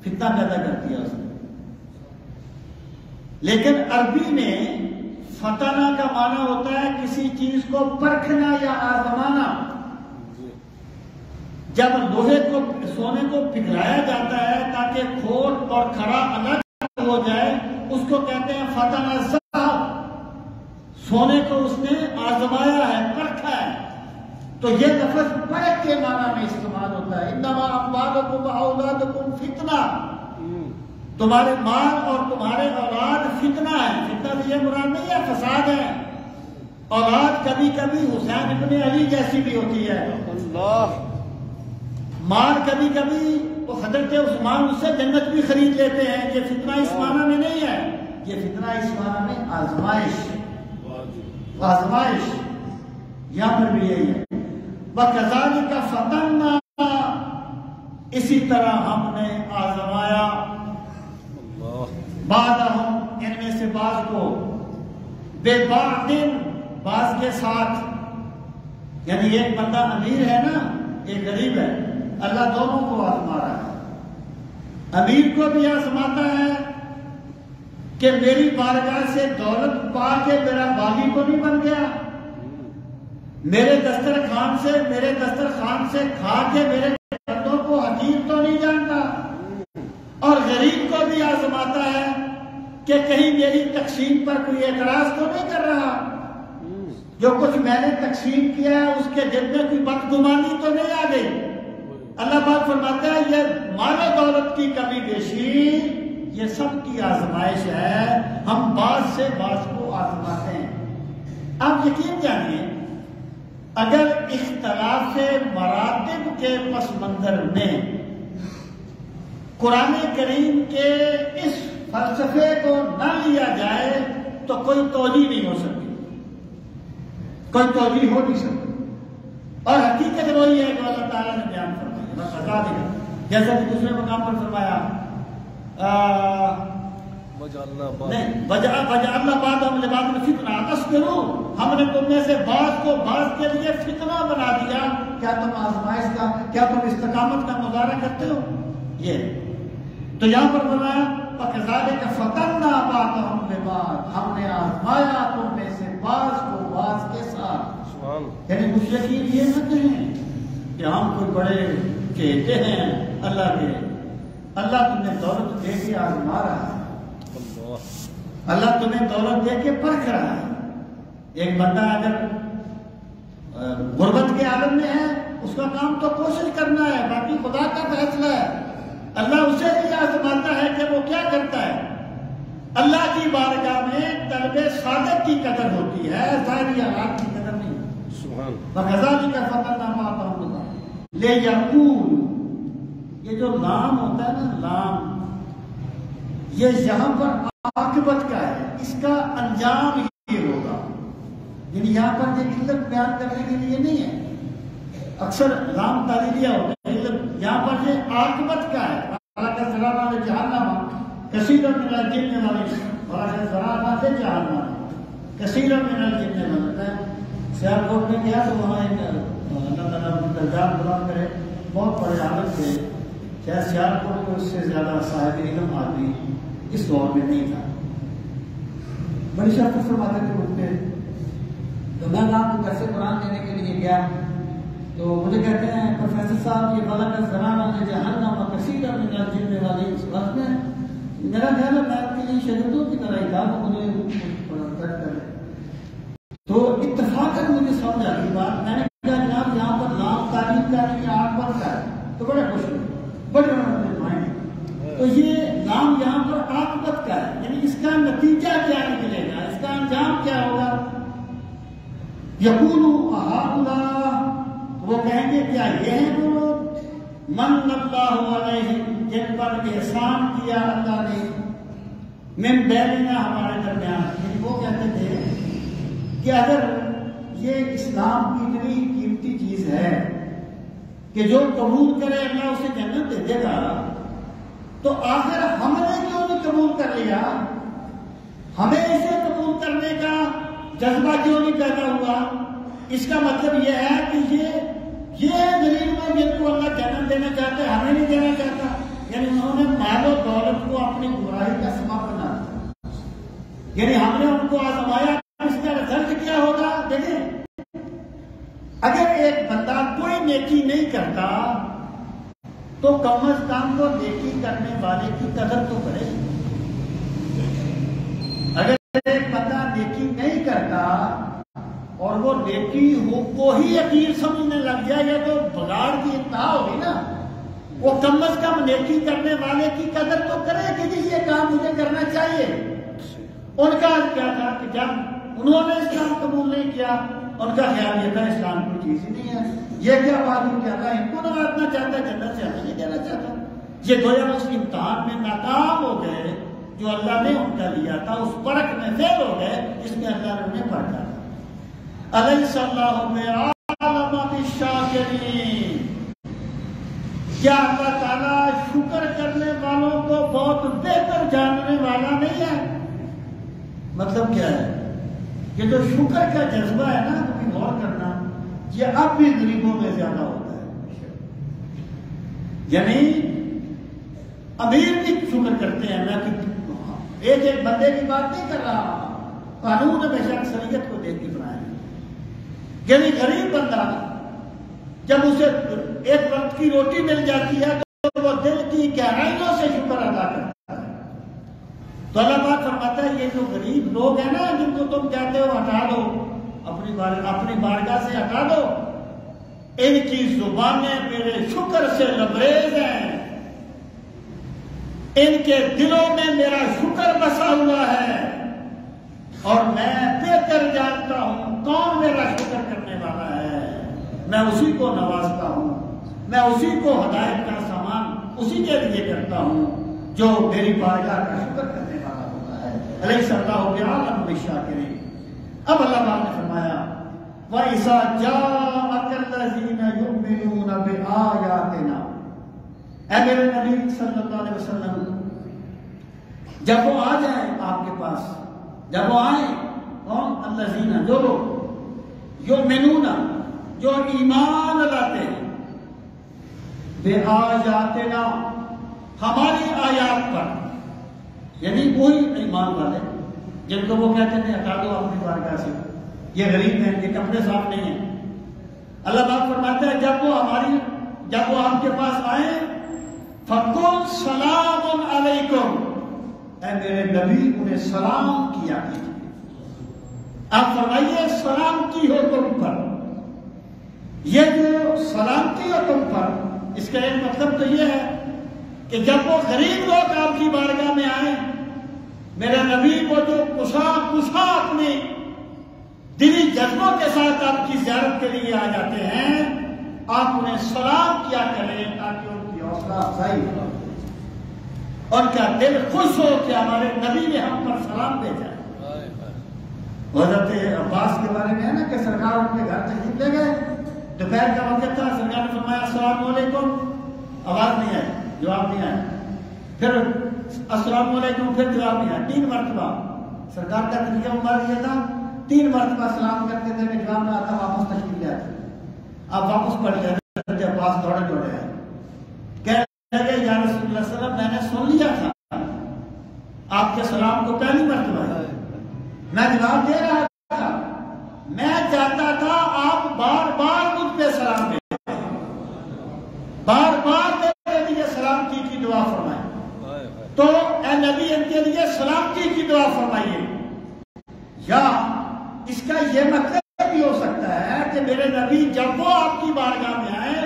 Speaker 1: فتنہ پیدا کرتی ہے اس میں. لیکن عربی میں فتنہ کا معنی ہوتا ہے کسی چیز کو پرکھنا یا آزمانا. جب لوہے کو سونے کو پگھلایا جاتا ہے تاکہ کھوٹ اور کھڑا الگ ہو جائے، اس کو کہتے ہیں فتنہ صاحب. سونے کو اس نے آزمایا ہے، پرکھا ہے. تو یہ لفظ پرکھ کے معنی میں استعمال ہوتا ہے. انما اموالکم واولادکم فتنہ، تمہارے مال اور تمہارے اولاد فتنہ ہے. فتنہ سے یہ مراد نہیں ہے فساد ہے. اولاد کبھی کبھی حسین ابن علی جیسی بھی ہوتی ہے. اللہ. مال کبھی کبھی وہ حضرت عثمان اس سے جنت بھی خرید لیتے ہیں. یہ فتنہ اس معنی میں نہیں ہے، یہ فتنہ اس معنی میں آزمائش. یہاں پر بھی یہی ہے. وَكَذَلِكَ فَتَنَّا، اسی طرح ہم نے آزمایا بعضهم، ان میں سے بعض کو، بِبَعْضٍ، بعض کے ساتھ. یعنی ایک بندہ امیر ہے نا، ایک غریب ہے، اللہ دونوں کو آزما رہا ہے. امیر کو بھی آزماتا ہے کہ میری بارگاہ سے دولت پا کے میرا باغی تو نہیں بن گیا، میرے دسترخوان سے کھا کے میرے بندوں کو حقیر تو نہیں جانتا. اور غریب کو بھی آزماتا ہے کہ کہیں میری تقسیم پر کوئی اعتراض تو نہیں کر رہا، جو کچھ میں نے تقسیم کیا ہے اس کے دل میں کوئی بدگمانی تو نہیں آ گئی. اللہ پاک فرماتا ہے یہ مال و دولت کی کمی بیشی یہ سب کی آزمائش ہے، ہم بعض سے بعض کو آزماتے ہیں. آپ یقین جانیے اگر اختلاف مراتب کے پس منظر میں قرآن کریم کے اس فلسفے کو نہ لیا جائے تو کوئی توجیہ نہیں ہو سکتی، کوئی توجیہ ہو نہیں سکتی. اور حقیقت وہی ہے جو اللہ تعالیٰ نے بیان فرمایا. جیسا کہ دوسرے مقام پر فرمایا وَجَعَلْنَا بَعْضَهُمْ لِبَعْضٍ فِتْنَةً أَصْبِرُوا، ہم نے تم میں سے بعض کو بعض کے لیے فتنہ بنا دیا. کیا تم آزمائش کا، کیا تم استقامت کا مظاہرہ کرتے ہو؟ یہ تو یہاں پر فرمایا فَكَذَلِكَ فَتَنَّا بَعْضَهُم بِبَعْضٍ، ہم نے آزمایا تم میں سے بعض کو بعض کے ساتھ. یعنی مشرکین یہ نہ کہیں کہ ہم کوئی بڑے چہتے ہیں اللہ کے. اللہ تمہیں دولت دے کے آزما رہا ہے، اللہ تمہیں دولت دے کے پرکھ رہا ہے. ایک بندہ اگر غربت کے عالم میں ہے، اس کا کام تو کوشش کرنا ہے، باقی خدا کا فیصلہ ہے. اللہ اسے بھی آزماتا ہے کہ وہ کیا کرتا ہے. اللہ کی بارگاہ میں طلب صادق کی قدر ہوتی ہے، ظاہری حالات کی قدر نہیں. فَكَذَلِكَ فَتَنَّا بَعْضَهُم لِيَقُولُوا، یہ جو لام ہوتا ہے نا، لام، یہ یہاں پر عاقبت کا ہے، اس کا انجام یہ ہوگا. یعنی یہاں پر یہ علت بیان کرنے کے لیے نہیں ہے. اکثر لام تعلیلیہ ہوتا ہے، یہاں پر یہ عاقبت کا ہے. کثیرا من الجن والانس. سیالکوٹ میں گیا تو وہاں ایک اللہ تعالیٰ درجات بلند کرے بہت بڑے عالم تھے. شاید سیالکوٹ میں اس سے زیادہ صاحب علم آدمی اس دور میں نہیں تھا. بڑی شرط فرماتے تھے مجھ پہ. تو میں آپ کو کیسے قرآن دینے کے لیے گیا تو مجھے کہتے ہیں پروفیسر صاحب یہ غلط زنانہ نے جہنم و کثیرا من الجن والانس. وقت میں میرا خیال ہے میں اپنے لیے شہیدوں کی طرح ہی تھا تو مجھے تو اتفاقاً مجھے سمجھ آ گئی بات. میں نے کہا جناب یہاں پر نام تعلیم کا نہیں عاقبت کا ہے. تو بڑے خوش ہوئے، بڑے مائنڈ. تو یہ نام یہاں پر عاقبت کا ہے، یعنی اس کا نتیجہ کیا نکلے گا، اس کا انجام کیا ہوگا. یقولوا اہؤلاء، وہ کہیں گے کیا یہ ہیں وہ لوگ من اللہ علیہم، جن پر احسان کیا اللہ نے، من بیننا، ہمارے درمیان. یعنی وہ کہتے تھے کہ اگر یہ اسلام کی اتنی قیمتی چیز ہے کہ جو قبول کرے اللہ اسے جنت دے دے گا، تو آخر ہم نے کیوں نہیں قبول کر لیا؟ ہمیں اسے قبول کرنے کا جذبہ کیوں نہیں پیدا ہوا؟ اس کا مطلب یہ ہے کہ یہ غریب لوگ جن کو اللہ جنت دینا چاہتے ہیں ہمیں نہیں دینا چاہتا. یعنی انہوں نے مال و دولت کو اپنی برائی کا سبب بنا دیا. یعنی ہم نے ان کو آزمایا، اس کا رزلٹ کیا ہوگا. دیکھیں اگر ایک بندہ کوئی نیکی نہیں کرتا تو کم از کم وہ نیکی کرنے والے کی قدر تو کرے. اگر ایک بندہ نیکی نہیں کرتا اور وہ نیکی کو ہی یقین سمجھنے لگ جائے گا تو بگاڑ کی انتہا ہوگی نا. وہ کم از کم نیکی کرنے والے کی قدر تو کرے کہ جی یہ کام مجھے کرنا چاہیے. ان کا کیا تھا کہ جب انہوں نے اسلام قبول نہیں کیا، ان کا خیال یہ تھا اسلام کوئی چیز ہی نہیں ہے. یہ کیا بات ہے کہ اللہ ان کو نوازنا چاہتا ہے، جنت سے ہمیں نہیں دینا چاہتا. یہ گویا اس امتحان میں ناکام ہو گئے جو اللہ نے ان کا لیا تھا، اس پرکھ میں فیل ہو گئے جس میں اللہ نے انہیں پرکھا تھا. الیس اللہ بعالم بالشاکرین، کیا اللہ تعالیٰ شکر کرنے والوں کو بہت بہتر جاننے والا نہیں ہے؟ مطلب کیا ہے؟ یہ جو شکر کا جذبہ ہے نا، کبھی غور کرنا، یہ اب بھی غریبوں میں زیادہ ہوتا ہے. یعنی امیر بھی شکر کرتے ہیں. میں ایک بندے کی بات نہیں کر رہا، قانون ہمیشہ اکثریت کو دیکھ کے بنایا. یعنی غریب بندہ جب اسے ایک وقت کی روٹی مل جاتی ہے تو وہ دل کی گہرائیوں سے شکر ادا کرتا ہے. تو اللہ پاک فرماتا ہے یہ جو غریب لوگ ہیں نا، جن کو تم کہتے ہو ہٹا دو، اپنی بارگاہ سے ہٹا دو، ان کی زبانیں میرے شکر سے لبریز ہیں، ان کے دلوں میں میرا شکر بسا ہوا ہے، اور میں بہتر جانتا ہوں کون میرا شکر کرنے والا ہے. میں اسی کو نوازتا ہوں، میں اسی کو ہدایت کا سامان اسی کے لیے کرتا ہوں جو میری بارگاہ کا شکر کرنے والا ہوتا ہے. الیس اللہ بعالم بالشاکرین. اب اللہ تعالیٰ نے فرمایا وَإِذَا جَاءَكَ الَّذِينَ يُؤْمِنُونَ بِآيَاتِنَا، اے میرے نبی صلی اللہ علیہ وسلم، جب وہ آ جائیں آپ کے پاس، جب وہ آئیں کون؟ الذین، جو لوگ یؤمنون، جو ایمان لاتے ہیں، بآیاتنا،
Speaker 2: ہماری آیات پر، یعنی وہی ایمان والے جن کو وہ کہتے ہیں ہٹا دو اپنی بارگاہ سے، یہ غریب ہیں، یہ کپڑے صاف نہیں ہیں. اللہ پاک فرماتا ہے جب وہ آپ کے پاس آئیں فَقُلْ سَلَامٌ عَلَيْكُمْ، اے میرے نبی انہیں سلام کیا کیجیے. آپ فرمائیے سلام کی ہو تم پر. یہ جو سلامتی ہو تم پر، اس کا ایک مطلب تو یہ ہے کہ جب وہ غریب لوگ آپ کی بارگاہ میں آئیں، میرے نبی کو جو کشا اپنے دلی جذبوں کے ساتھ آپ کی زیارت کے لیے آ جاتے ہیں، آپ انہیں سلام کیا کریں تاکہ ان کی حوصلہ افزائی ہو اور ان کا دل خوش ہو کہ ہمارے نبی نے ہم پر سلام بھیجا ہے. حضرت عباس کے بارے میں ہے نا کہ سرکار ان کے گھر تشریف لے گئے، دوپہر کا وقت تھا، سرکار نے فرمایا السلام علیکم، آواز نہیں آئی، جواب نہیں آیا. پھر السلام علیکم، پھر جواب نہیں آیا. 3 مرتبہ سرکار کا طریقہ مبارک یہ تھا، 3 مرتبہ سلام کرتے تھے کہ جواب نہ آتا واپس تشریف لے آتے. آپ واپس پڑھ لیں. عباس دوڑے آئے، کہہ گئے یا رسول اللہ صلی اللہ علیہ وسلم، میں نے سن لیا تھا آپ کے سلام کو پہلی مرتبہ میں جواب دے رہا تھا، میں چاہتا تھا آپ بار بار مجھ پہ سلام دیں، بار بار میرے لیے سلامتی کی دعا فرمائیں. تو اے نبی ان کے لیے سلامتی کی دعا فرمائیے. یا اس کا یہ مطلب بھی ہو سکتا ہے کہ میرے نبی جب وہ آپ کی بارگاہ میں آئے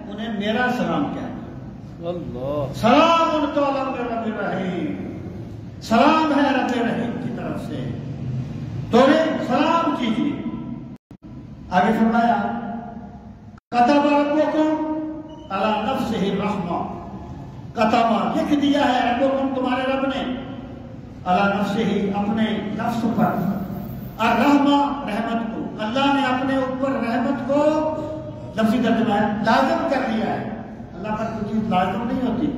Speaker 2: انہیں میرا سلام کہنا. سلام ان کو رب رحیم، سلام ہے رب رحیم کی طرف سے، تو سلام کیجیے. آگے فرمایا کتب ربکم علی نفسہ الرحمہ، کتب لکھ دیا ہے ربکم تمہارے رب نے، علی نفسہ اپنے نفس پر، الرحمہ رحمت کو، اللہ نے اپنے اوپر رحمت کو لفظی ترجمہ ہے لازم کر دیا ہے. اللہ پر کوئی چیز لازم نہیں ہوتی،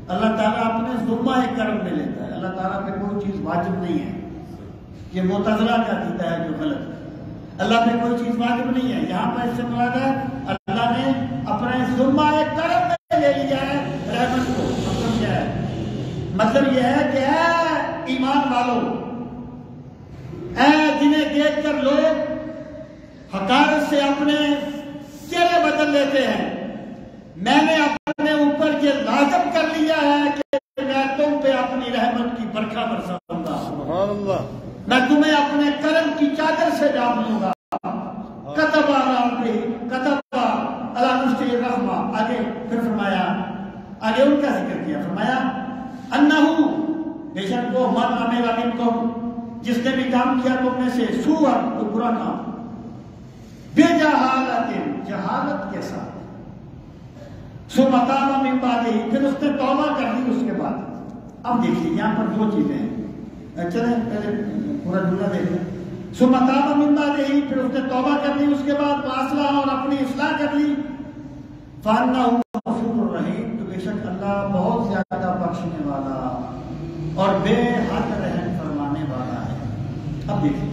Speaker 2: اللہ تعالیٰ اپنے ذمہ کرم میں لیتا ہے. اللہ تعالیٰ پہ کوئی چیز واجب نہیں ہے. یہ معتزلہ کا عقیدہ ہے جو غلط ہے. اللہ پہ کوئی چیز واجب نہیں ہے. یہاں پر اس سے مراد ہے اللہ نے اپنے ذمہ کرم میں لے لیا ہے رحمت کو. مطلب کیا ہے؟ مطلب یہ ہے کہ اے ایمان والوں، اے جنہیں دیکھ کر لوگ حقارت سے اپنے چہرے بدل لیتے ہیں، میں نے اپنے اوپر یہ لازم کر لیا ہے کہ میں تم پہ اپنی رحمت کی برکھا برساؤں گا. سبحان اللہ. میں تمہیں اپنے کرم کی چادر سے ڈھانپ لوں گا. کتب علی نفسہ الرحمہ. آگے پھر فرمایا، آگے ان کا ذکر کیا، فرمایا انہو، بے شک وہ من عمل منکم، جس نے بھی کام کیا تم میں سے، سوءا، کوئی برا کام، بجہالت، جہالت کے ساتھ، ثم تاب من بعدہ، پھر اس نے توبہ کر لی اس کے بعد. اب دیکھیے یہاں پر 2 چیزیں ہیں، چلیں پہلے پورا جملہ دیکھ لیں. ثم تاب من بعدہ، پھر اس نے توبہ کر لی اس کے بعد، واصلح، اور اپنی اصلاح کر لی، فانہ غفور رحیم، تو بے شک اللہ بہت زیادہ بخشنے والا اور بے حد رحم فرمانے والا ہے. اب دیکھیے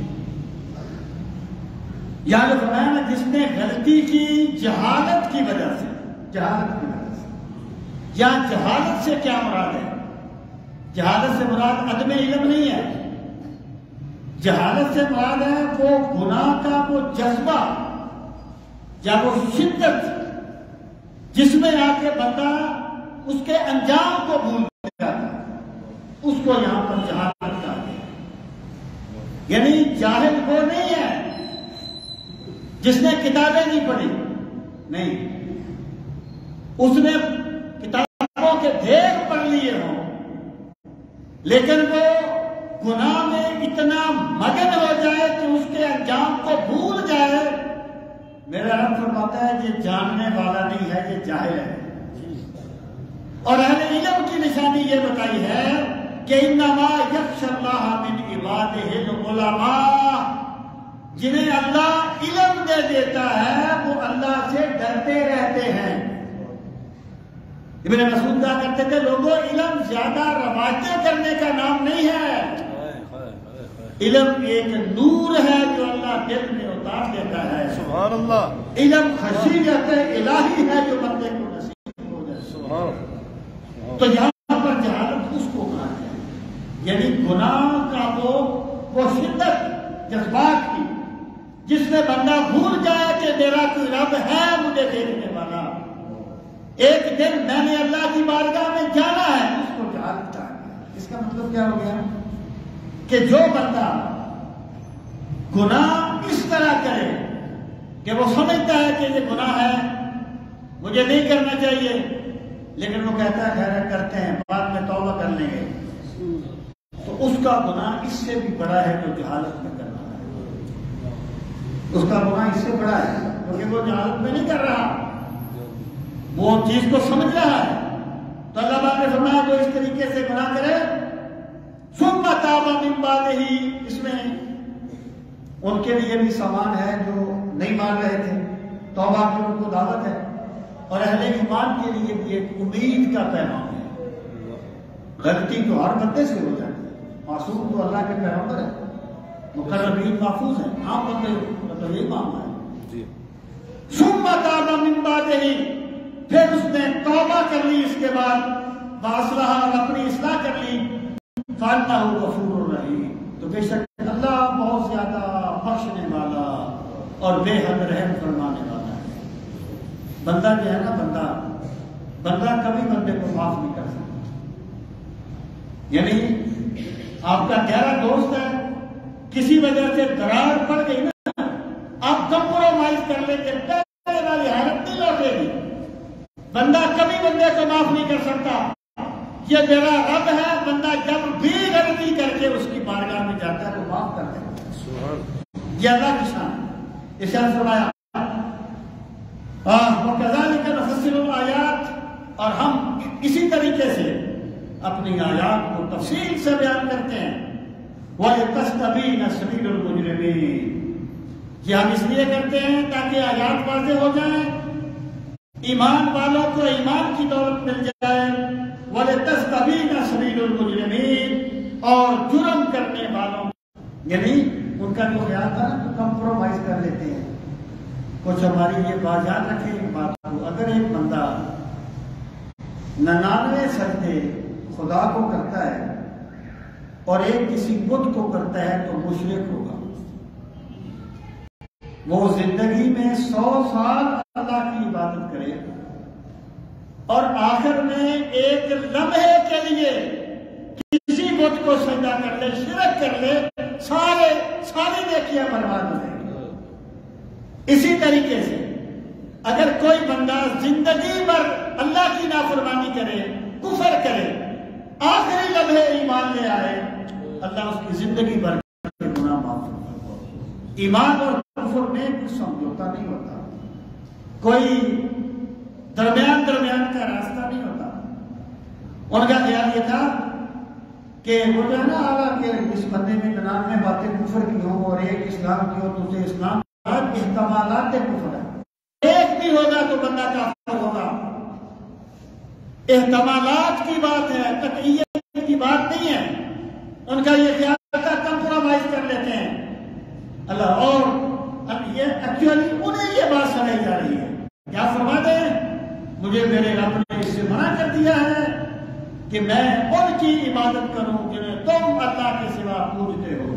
Speaker 2: یہاں فرمایا نا جس نے غلطی کی جہالت کی وجہ سے، جہالت کی وجہ سے، یہاں جہالت سے کیا مراد ہے؟ جہالت سے مراد عدم علم نہیں ہے. جہالت سے مراد ہے وہ گناہ کا وہ جذبہ یا وہ شدت جس میں آ کے بندہ اس کے انجام کو بھول جاتا ہے، اس کو یہاں پر جہالت کہا گیا. یعنی جاہل وہ نہیں ہے جس نے کتابیں نہیں پڑھی، نہیں، اس نے کتابوں کے ڈھیر پڑھ لیے ہوں لیکن وہ گناہ میں اتنا مگن ہو جائے کہ اس کے انجام کو بھول جائے. میرا رب فرماتا ہے یہ جاننے والا نہیں ہے، یہ جاہل ہے. اور اہل علم کی نشانی یہ بتائی ہے کہ انما یخشی اللہ من عبادہ العلماء، جنہیں اللہ علم دے دیتا ہے وہ اللہ سے ڈرتے رہتے ہیں. ابن مسعود کہا کرتے تھے لوگوں علم زیادہ روایتیں کرنے کا نام نہیں ہے، علم ایک نور ہے جو اللہ دل میں اتار دیتا ہے. سبحان اللہ. علم خشیت الہی ہے جو بندے کو نصیب ہو جائے. سبحان. تو یہاں یعنی گناہ کا وہ شدت جذبات کی جس میں بندہ بھول جائے کہ میرا کوئی رب ہے مجھے دیکھنے والا. ایک دن میں نے اللہ کی بارگاہ میں جانا ہے، اس کو جہالت کہا گیا. اس کا مطلب کیا ہو گیا کہ جو بندہ گناہ اس طرح کرے کہ وہ سمجھتا ہے کہ یہ گناہ ہے مجھے نہیں کرنا چاہیے، لیکن وہ کہتا ہے خیر کرتے ہیں بعد میں توبہ کر لیں گے، تو اس کا گناہ اس سے بھی بڑا ہے جو جہالت میں کر رہا ہے. اس کا گناہ اس سے بڑا ہے کیونکہ وہ جہالت میں نہیں کر رہا، وہ چیز کو سمجھ رہا ہے. تو اللہ پاک نے فرمایا جو اس طریقے سے گناہ کرے ثم تاب من بعدہ، اس میں ان کے لیے بھی سامان ہے جو نہیں مان رہے تھے، توبہ کی ان کو دعوت ہے، اور اہل ایمان کے لیے بھی ایک امید کا پیغام ہے. غلطی تو ہر بندے سے ہو جاتی ہے، معصوم تو اللہ کے پیغمبر ہے، مقربین محفوظ ہے، عام بندے مطلب یہ معاملہ ہے. ثم تاب من بعدہ، پھر اس نے توبہ کر لی، اس کے بعد واصلح، اپنی اصلاح کر لی، فإنہ غفور الرحیم، تو بے شک اللہ بہت زیادہ بخشنے والا اور بے حد رحم فرمانے والا ہے. بندہ جو ہے نا بندہ کبھی بندے کو معاف نہیں کر سکتا. یعنی آپ کا گہرا دوست ہے، کسی وجہ سے درار پڑ گئی نا، آپ کمپرومائز کر لیں گے، پہلے والی حالت نہیں لوٹے گی. بندہ کبھی بندے کو معاف نہیں کر سکتا. یہ میرا رب ہے، بندہ جب بھی غلطی کر کے اس کی بارگاہ میں جاتا ہے تو معاف کر دیتا ہے. یہ اللہ کی شان ہے. اسے فرمایا وَكَذَلِكَ نُفَصِّلُ الْآيَاتِ، اور ہم اسی طریقے سے اپنی آیات کو تفصیل سے بیان کرتے ہیں. وَلِتَسْتَبِينَ سَبِيلُ الْمُجْرِمِينَ، یہ ہم اس لیے کرتے ہیں تاکہ آیات واضح ہو جائیں، ایمان والوں کو ایمان کی دولت مل جائے. وَلِتَسْتَبِينَ سَبِيلُ الْمُجْرِمِينَ، اور جرم کرنے والوں، یعنی ان کا جو خیال تھا نا تو کمپرومائز کر لیتے ہیں. کچھ ہماری یہ بات یاد رکھیں ایک بات کو، اگر ایک بندہ 99 سجدے خدا کو کرتا ہے اور ایک کسی بت کو کرتا ہے تو مشرک ہوگا. وہ زندگی میں 100 سال اللہ کی عبادت کرے اور آخر میں ایک لمحے کے لیے کسی بت کو سجدہ کر لے، شرک کر لے، ساری نیکیاں برباد ہو جائیں گی. اسی طریقے سے اگر کوئی بندہ زندگی بھر اللہ کی نافرمانی کرے، کفر کرے، آخری لمحے ایمان لے آئے، اللہ اس کی زندگی بھر کے گناہ معاف کرتا ہے. ایمان اور کفر میں کچھ سمجھوتا نہیں ہوتا، کوئی درمیان کا راستہ نہیں ہوتا. ان کا خیال یہ تھا کہ وہ جو ہے نا اعلیٰ کہ اس بندے میں 99 باتیں کفر کی ہوں اور ایک اسلام کی ہو تو اسے اسلام احتمالات کفر ہے. ایک بھی ہوگا تو بندہ کافر ہوگا. احتمالات کی بات ہے، قطعیت کی بات نہیں ہے. ان کا یہ خیال تھا کمپرومائز کر لیتے ہیں اللہ، اور اب یہ ایکچولی انہیں یہ بات سمجھ جا رہی ہے. کیا فرما دیں، مجھے میرے رب نے اس سے منع کر دیا ہے کہ میں ان کی عبادت کروں جنہیں تم اللہ کے سوا پوجتے ہو.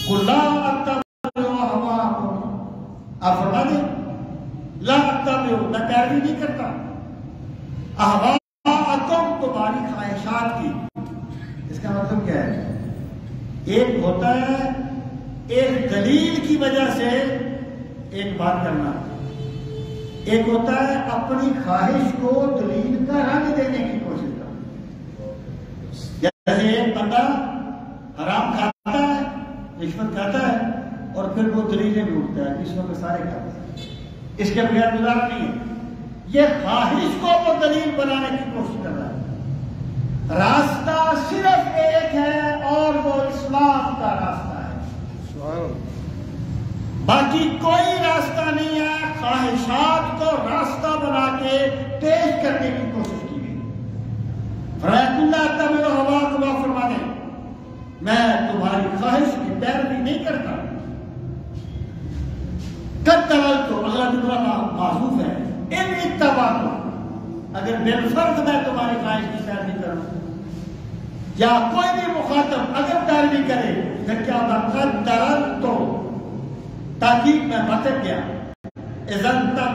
Speaker 2: قُلْ لَا أَتَّبِعُ أَهْوَاءَكُمْ، آپ فرما دیں لا اتبع، میں پیروی نہیں کرتا، اہواءکم، تمہاری خواہشات کی. اس کا مطلب کیا ہے؟ ایک ہوتا ہے ایک دلیل کی وجہ سے ایک بات کرنا، ایک ہوتا ہے اپنی خواہش کو دلیل کا رنگ دینے کی کوشش کرنا. جیسے ایک بندہ حرام کھاتا ہے، رشوت کھاتا ہے اور پھر وہ دلیلیں ڈھونڈتا ہے، اس وقت سارے کھاتے ہیں، اس کے بغیر گزارا نہیں ہے. یہ خواہش کو وہ دلیل بنانے کی کوشش کر رہا ہے. راستہ صرف ایک ہے اور وہ اسلام کا راستہ ہے، باقی کوئی راستہ نہیں ہے. خواہشات کو راستہ بنا کے پیش کرنے کی کوشش کی گئی. فرما دیں میں تمہاری خواہش کی پیروی نہیں کرتا. تو اگلا جملہ معذوف ہے، ان اتباع کو، اگر بالفرض میں تمہاری خواہش کی پیروی کروں. یا کوئی بھی مخاطب اگر پیروی کرے پھر کیا ہوتا درل تو تاکید میں بتر گیا اذن تک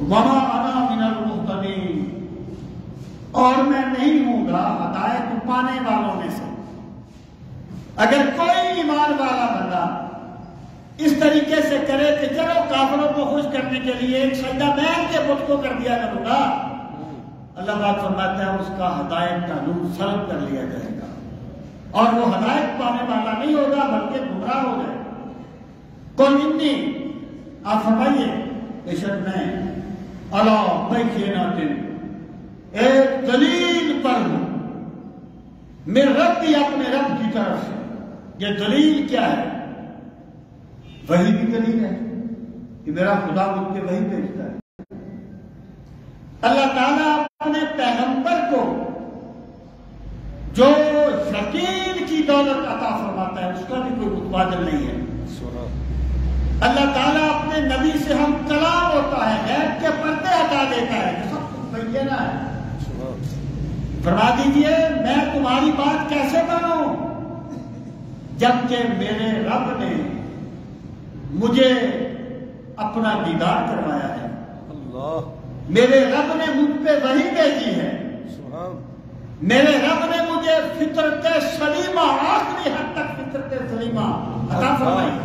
Speaker 2: وما انا من المهتدین اور میں نہیں ہوں گا ہدایت پانے والوں میں سے. اگر کوئی ایمان والا بندہ اس طریقے سے کرے کہ چلو کافروں کو خوش کرنے کے لیے ایک سجدہ میں کے بت کو کر دیا کروں گا, اللہ پاک فرماتا ہے اس کا ہدایت کا نور سلب کر لیا جائے گا اور وہ ہدایت پانے والا نہیں ہوگا بلکہ گمراہ ہو جائے گا. کون انی آپ فرمائیے بے شک میں اللہ بینات ایک دلیل پر ہوں میرے رب بھی اپنے رب کی طرف سے. یہ دلیل کیا ہے؟ وہی بھی دلیل ہے کہ میرا خدا مجھ کے وہی بھیجتا ہے. اللہ تعالیٰ اپنے پیغمبر کو جو یقین کی دولت عطا فرماتا ہے اس کا بھی کوئی متبادل نہیں ہے. اللہ تعالیٰ اپنے نبی سے ہم کلام ہوتا ہے غیب کے پردے ہٹا دیتا ہے سب کچھ بینہ ہے. فرما دیجئے میں تمہاری بات کیسے مانوں جبکہ میرے رب نے مجھے اپنا دیدار کروایا ہے. میرے رب نے مجھ پہ وحی بھیجی ہے. میرے رب نے مجھے فطرت سلیمہ آخری حد تک فطرت سلیمہ عطا فرمائی.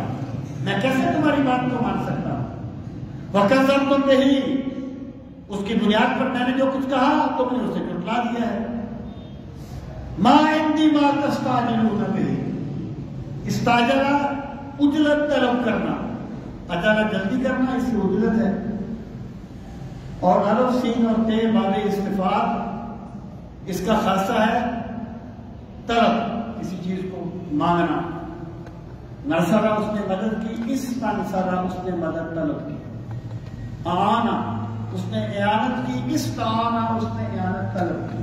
Speaker 2: میں کیسے تمہاری بات کو مان سکتا ہوں؟ وَكَذَّبْتُم بِهِ اس کی بنیاد پر میں نے جو کچھ کہا تو میں نے اسے جھٹلا دیا ہے. مَا عِندِي مَا تَسْتَعْجِلُونَ بِهِ استعجلہ اجلت طلب کرنا, اچانک جلدی کرنا اس کی اجلت ہے. اور الف سین اور تے باب استفاد اس کا خاصہ ہے طلب, کسی چیز کو مانگنا. نرسرا اس نے مدد کی, اس نرسرا اس نے مدد طلب کی. آنا اس نے اعانت کی, اس تعانا اس نے اعانت طلب کی.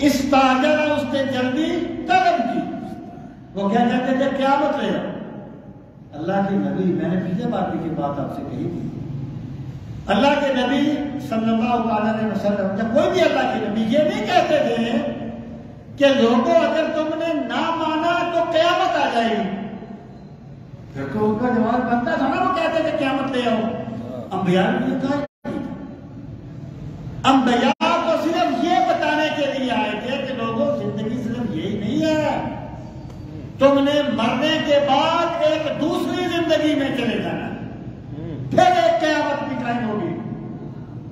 Speaker 2: استعجلہ اس نے جلدی طلب کی. وہ کیا کہتے تھے قیامت ہے اللہ کے نبی, میں نے پچھلے بار کی بات آپ سے کہی تھی. اللہ کے نبی صلی اللہ علیہ وسلم جب کوئی بھی اللہ کے نبی یہ نہیں کہتے تھے کہ لوگوں اگر تم نے نہ مانا تو قیامت آ جائے گی. پھر تو ان کا جواب بنتا تھا نا, وہ کہتے تھے قیامت لے آؤ. انبیاء نے کہا انبیاء کو صرف یہ بتانے کے لیے آئے تھے کہ لوگوں زندگی صرف یہی نہیں ہے, تم نے مرنے کے بعد ایک دوسری زندگی میں چلے جانا, پھر ایک قیامت بھی قائم ہوگی.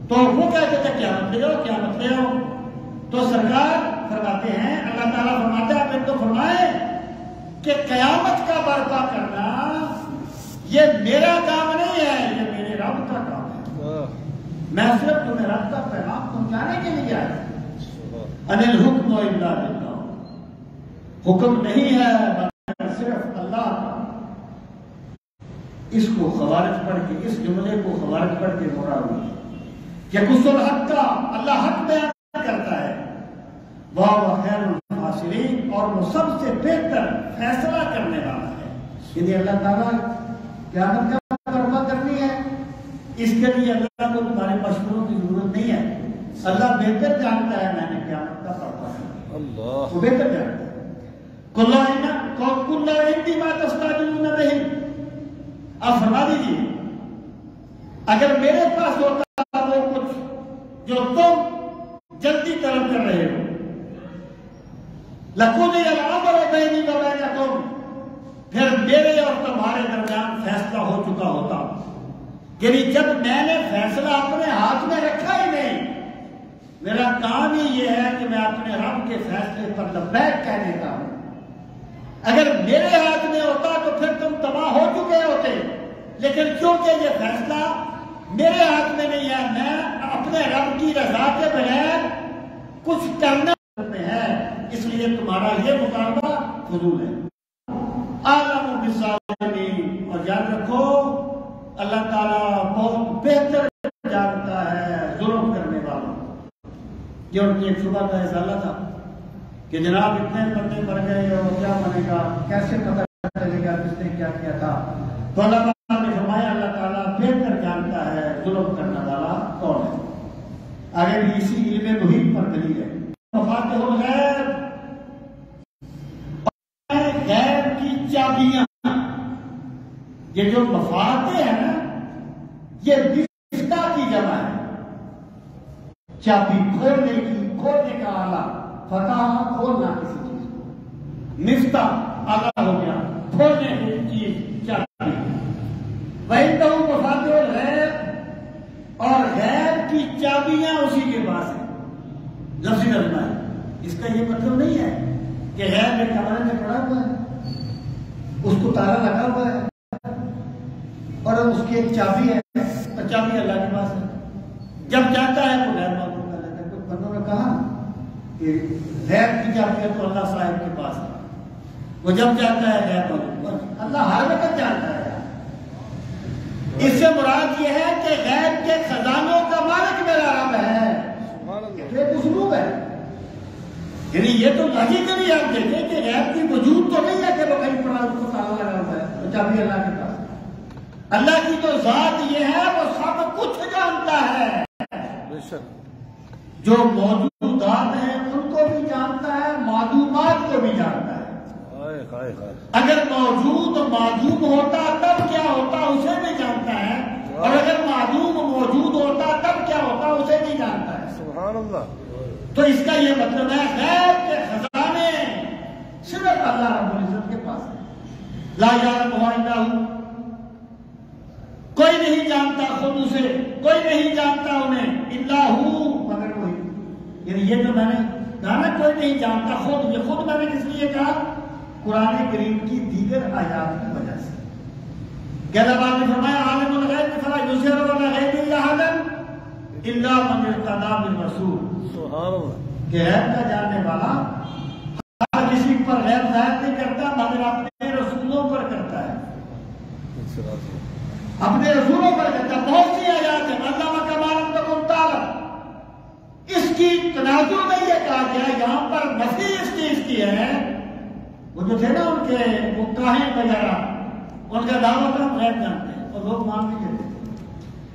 Speaker 2: تو وہ کہتے تھے قیامت لے آؤ, قیامت لے آؤ. تو سرکار فرماتے ہیں, اللہ تعالیٰ فرماتا ہے اپنے تو فرمائے کہ قیامت کا برپا کرنا یہ میرا کام نہیں ہے, یہ میرے رب کا کام ہے. میں صرف تمہیں رب کا پیغام پہنچانے کے لیے آیا. ان الحکم الا للہ, حکم نہیں ہے بلکہ صرف اللہ کا. اس کو خوارج پڑھ کے, اس جملے کو خوارج پڑھ کے مراد ہوئی کہ قصر حق کا اللہ حق بیان کرتا ہے. وہ خیر الفاصلین اور وہ سب سے بہتر فیصلہ کرنے والا ہے. یعنی اللہ تعالیٰ قیامت کا برپا کرنی ہے, اس کے لیے اللہ کو تمہارے مشوروں کی ضرورت نہیں ہے. اللہ بہتر جانتا ہے میں نے قیامت کا برپا کرنا, وہ بہتر جانتا ہے. کُلَّ عِندِي مَا تَسْتَعْجِلُونَ بِهِ آپ فرما دیجیے اگر میرے پاس ہوتا وہ کچھ جو تم جلدی طلب کر رہے ہو, لَقُضِيَ الْأَمْرُ بَيْنِي وَبَيْنَكُمْ پھر میرے اور تمہارے درمیان فیصلہ ہو چکا ہوتا. یعنی جب میں نے فیصلہ اپنے ہاتھ میں رکھا ہی نہیں, میرا کام ہی یہ ہے کہ میں اپنے رب کے فیصلے پر لبیک کہہ دیتا ہوں. اگر میرے ہاتھ میں ہوتا تو پھر تم تباہ ہو چکے ہوتے, لیکن کیونکہ یہ فیصلہ میرے ہاتھ میں نہیں ہے, میں اپنے رب کی رضا کے بغیر کچھ کرنا میں ہے, اس لیے تمہارا یہ مطالبہ فضول ہے. عالم بالظالمین, اور یاد رکھو اللہ تعالیٰ بہت بہتر جانتا ہے ظلم کرنے والوں. یہ ان کی ایک صبح کا ازالہ تھا کہ جناب اتنے بندے مر گئے اور کیا بنے گا, کیسے پتہ چلے گا کس نے کیا کیا تھا. تو اللہ تعالیٰ نے فرمایا اللہ تعالیٰ بہتر جانتا ہے ظلم کرنے والا کون ہے. آگے بھی اسی علم محیط پر دلیل ہے. وفات ہو یہ جو مفاتیں ہیں نا، یہ مفتاح کی جمع ہے، چابی کھولنے کی، کھولنے کا آلہ، فتح کھولنا کسی چیز کو، مفتاح آلہ ہو گیا، کھولنے کی چیز چابی۔ وَإِنَّهُ مَفَاتِحُ الْغَيْبِ، اور غیب کی چابیاں اسی کے پاس ہیں۔ لفظی ترجمہ ہے، اس کا یہ مطلب نہیں ہے کہ غیب ایک کمرے میں پڑا ہوا ہے، اس کو تالا لگا ہوا ہے اور اس کی ایک چابی ہے، تو چابی اللہ کے پاس ہے، جب جاتا ہے وہ غیب معلوم کر لیتا ہے۔ کچھ بندوں نے کہا کہ غیب کی چابی ہے تو اللہ صاحب کے پاس ہے، وہ جب جاتا ہے غیب معلوم، اللہ ہر وقت جانتا ہے۔ اس سے مراد یہ ہے کہ غیب کے خزانوں کا مالک میرا رب ہے، یہ اسلوب ہے۔ یعنی یہ تو لاجیکلی آپ دیکھیں کہ غیب کی وجود تو نہیں ہے کہ وہ کہیں پڑا اس کو تالا لگا ہوا ہے، تو چابی اللہ کے پاس ہے۔ اللہ کی تو ذات یہ ہے وہ سب کچھ جانتا ہے، جو موجودات ہیں ان کو بھی جانتا ہے، معدومات کو بھی جانتا ہے۔ اگر موجود معدوم ہوتا تب کیا ہوتا اسے بھی جانتا ہے، اور اگر معدوم موجود ہوتا تب کیا ہوتا اسے بھی جانتا ہے۔
Speaker 3: سبحان اللہ۔
Speaker 2: تو اس کا یہ مطلب ہے غیب کے خزانے صرف اللہ رب العزت کے پاس ہے۔ لا یعلمہ الا ہو، کوئی نہیں جانتا خود اسے، کوئی نہیں جانتا انہیں، الا ہو، مگر کوئی۔ یعنی یہ جو میں نے کہا نا کوئی نہیں جانتا خود، یہ خود میں نے کس لیے کہا؟ قرآن کریم کی دیگر آیات کی وجہ سے کہ اللہ پاک نے فرمایا عالم الغیب فلا یظہر علی غیبہ احدا الا من ارتضی من رسول،
Speaker 3: سبحان اللہ،
Speaker 2: کہ غیب کا جاننے والا ہر کسی پر غیب ظاہر نہیں کرتا مگر اپنے رسولوں پر کرتا ہے، اپنے رسولوں پر کرتا ہے۔ بہت سی آیات ہیں، علم کما لم تکن تعلم، اس کی تناظر میں یہ کہا گیا، یہاں پر نفی اس چیز کی ہے، وہ جو تھے نا ان کے وہ کاہن وغیرہ، ان کا دعویٰ تھا غیب جانتے ہیں اور لوگ مان نہیں لیتے۔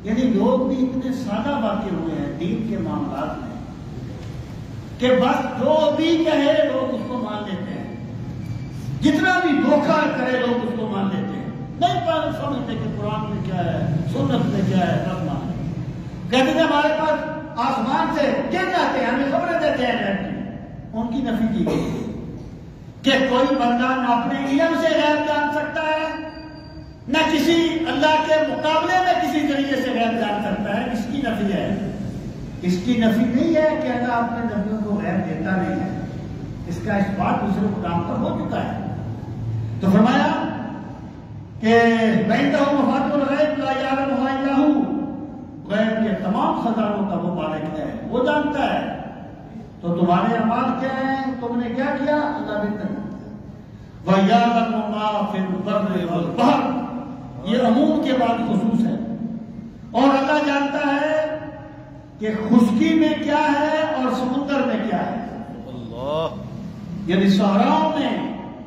Speaker 2: یعنی لوگ بھی اتنے سادہ واقع ہوئے ہیں دین کے معاملات میں کہ بس جو بھی کہے لوگ اس کو مان لیتے ہیں، جتنا بھی دھوکہ کرے لوگ اس کو مان لیتے ہیں، نہیں پر سمجھتے کہ قرآن میں کیا ہے، سنت میں کیا ہے، سب مان کہتے تھے ہمارے پاس آسمان سے جن آتے ہیں ہمیں خبریں دیتے ہیں غیب کی، ان کی نفی کی گئی کہ کوئی بندہ نہ اپنے علم سے غیب جان سکتا ہے، نہ کسی اللہ کے مقابلے میں کسی ذریعے سے غیب جان سکتا ہے۔ اس کی نفی ہے، اس کی نفی نہیں ہے کہ اللہ اپنے نبیوں کو غیب دیتا نہیں ہے، اس کا اس بات دوسرے مقام پر ہو چکا ہے۔ تو فرمایا کہ وَعِندَهُ مَفَاتِحُ الْغَيْبِ لَا يَعْلَمُهَا إِلَّا هُوَ، غیب کے تمام خزانوں کا وہ مالک ہے، وہ جانتا ہے۔ تو تمہارے اعمال کیا ہیں، تم نے کیا کیا، اللہ بہتر جانتا ہے۔ وَيَعْلَمُ مَا فِي الْبَرِّ وَالْبَحْرِ، یہ عموم کے بعد خصوص ہے، اور اللہ جانتا ہے کہ خشکی میں کیا ہے اور سمندر میں کیا ہے،
Speaker 3: اللہ،
Speaker 2: یعنی صحراؤں میں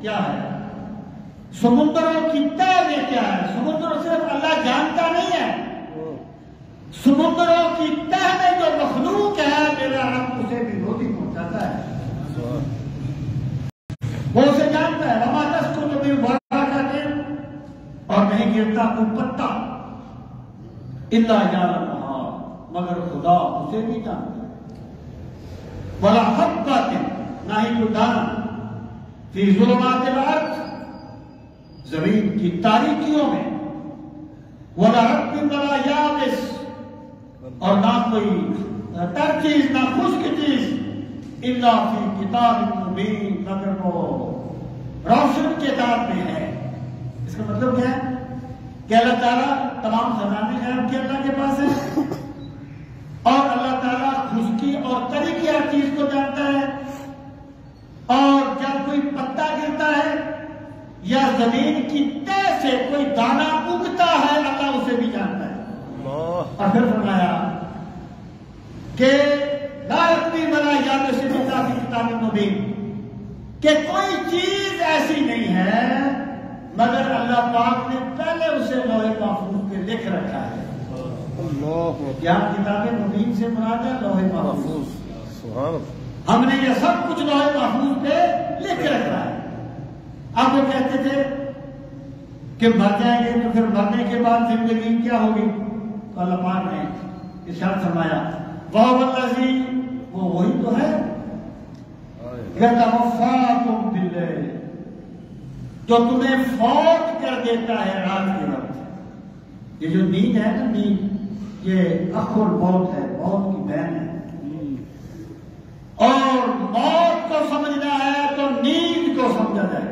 Speaker 2: کیا ہے، سمندروں کی تہ میں کیا ہے۔ سمندر صرف اللہ جانتا نہیں ہے، سمندروں کی تہ میں جو مخلوق ہے میرا رب اسے بھی روٹی پہنچاتا ہے، وہ اسے جانتا ہے۔ وما تسقط من ورقۃ، اور نہیں گرتا کوئی پتا، الا یعلمھا، مگر خدا اسے بھی جانتا ہے۔ ولا حبۃ، نہ ہی کوئی دانہ، فی ظلمات الارض، زمین کی تاریکیوں میں، ولا رطب ولا یابس، اور نہ کوئی تر چیز نہ خشک چیز، الا فی کتاب مبین، مگر وہ روشن کتاب میں ہے۔ اس کا مطلب کیا ہے کہ اللہ تعالیٰ تمام خزانے غیب کے اللہ کے پاس ہے، اور اللہ تعالیٰ خشکی اور تری کی ہر چیز کو جانتا ہے، اور جب کوئی پتا گرتا ہے یا زمین کی تہ سے کوئی دانہ اگتا ہے اللہ اسے بھی جانتا ہے۔ اور پھر فرمایا کہ لا رطب ولا یابس الا فی کتاب مبین، کہ کوئی چیز ایسی نہیں ہے مگر اللہ پاک نے پہلے اسے لوح محفوظ پہ لکھ رکھا ہے۔ کیا کتاب مبین سے مراد ہے لوح محفوظ، ہم نے یہ سب کچھ لوح محفوظ پہ لکھ رکھا ہے۔ اب وہ کہتے تھے کہ مر جائیں گے تو پھر مرنے کے بعد زندگی کیا ہوگی؟ تو اللہ پاک نے ارشاد فرمایا وَهُوَ الَّذِي، وہ وہی تو ہے يَتَوَفَّاكُم بِاللَّيْلِ، جو تمہیں فوت کر دیتا ہے رات کے وقت۔ یہ جو نیند ہے نا، نیند یہ اخ الموت ہے، موت کی بہن ہے، اور موت کو سمجھنا ہے تو نیند کو سمجھا جائے۔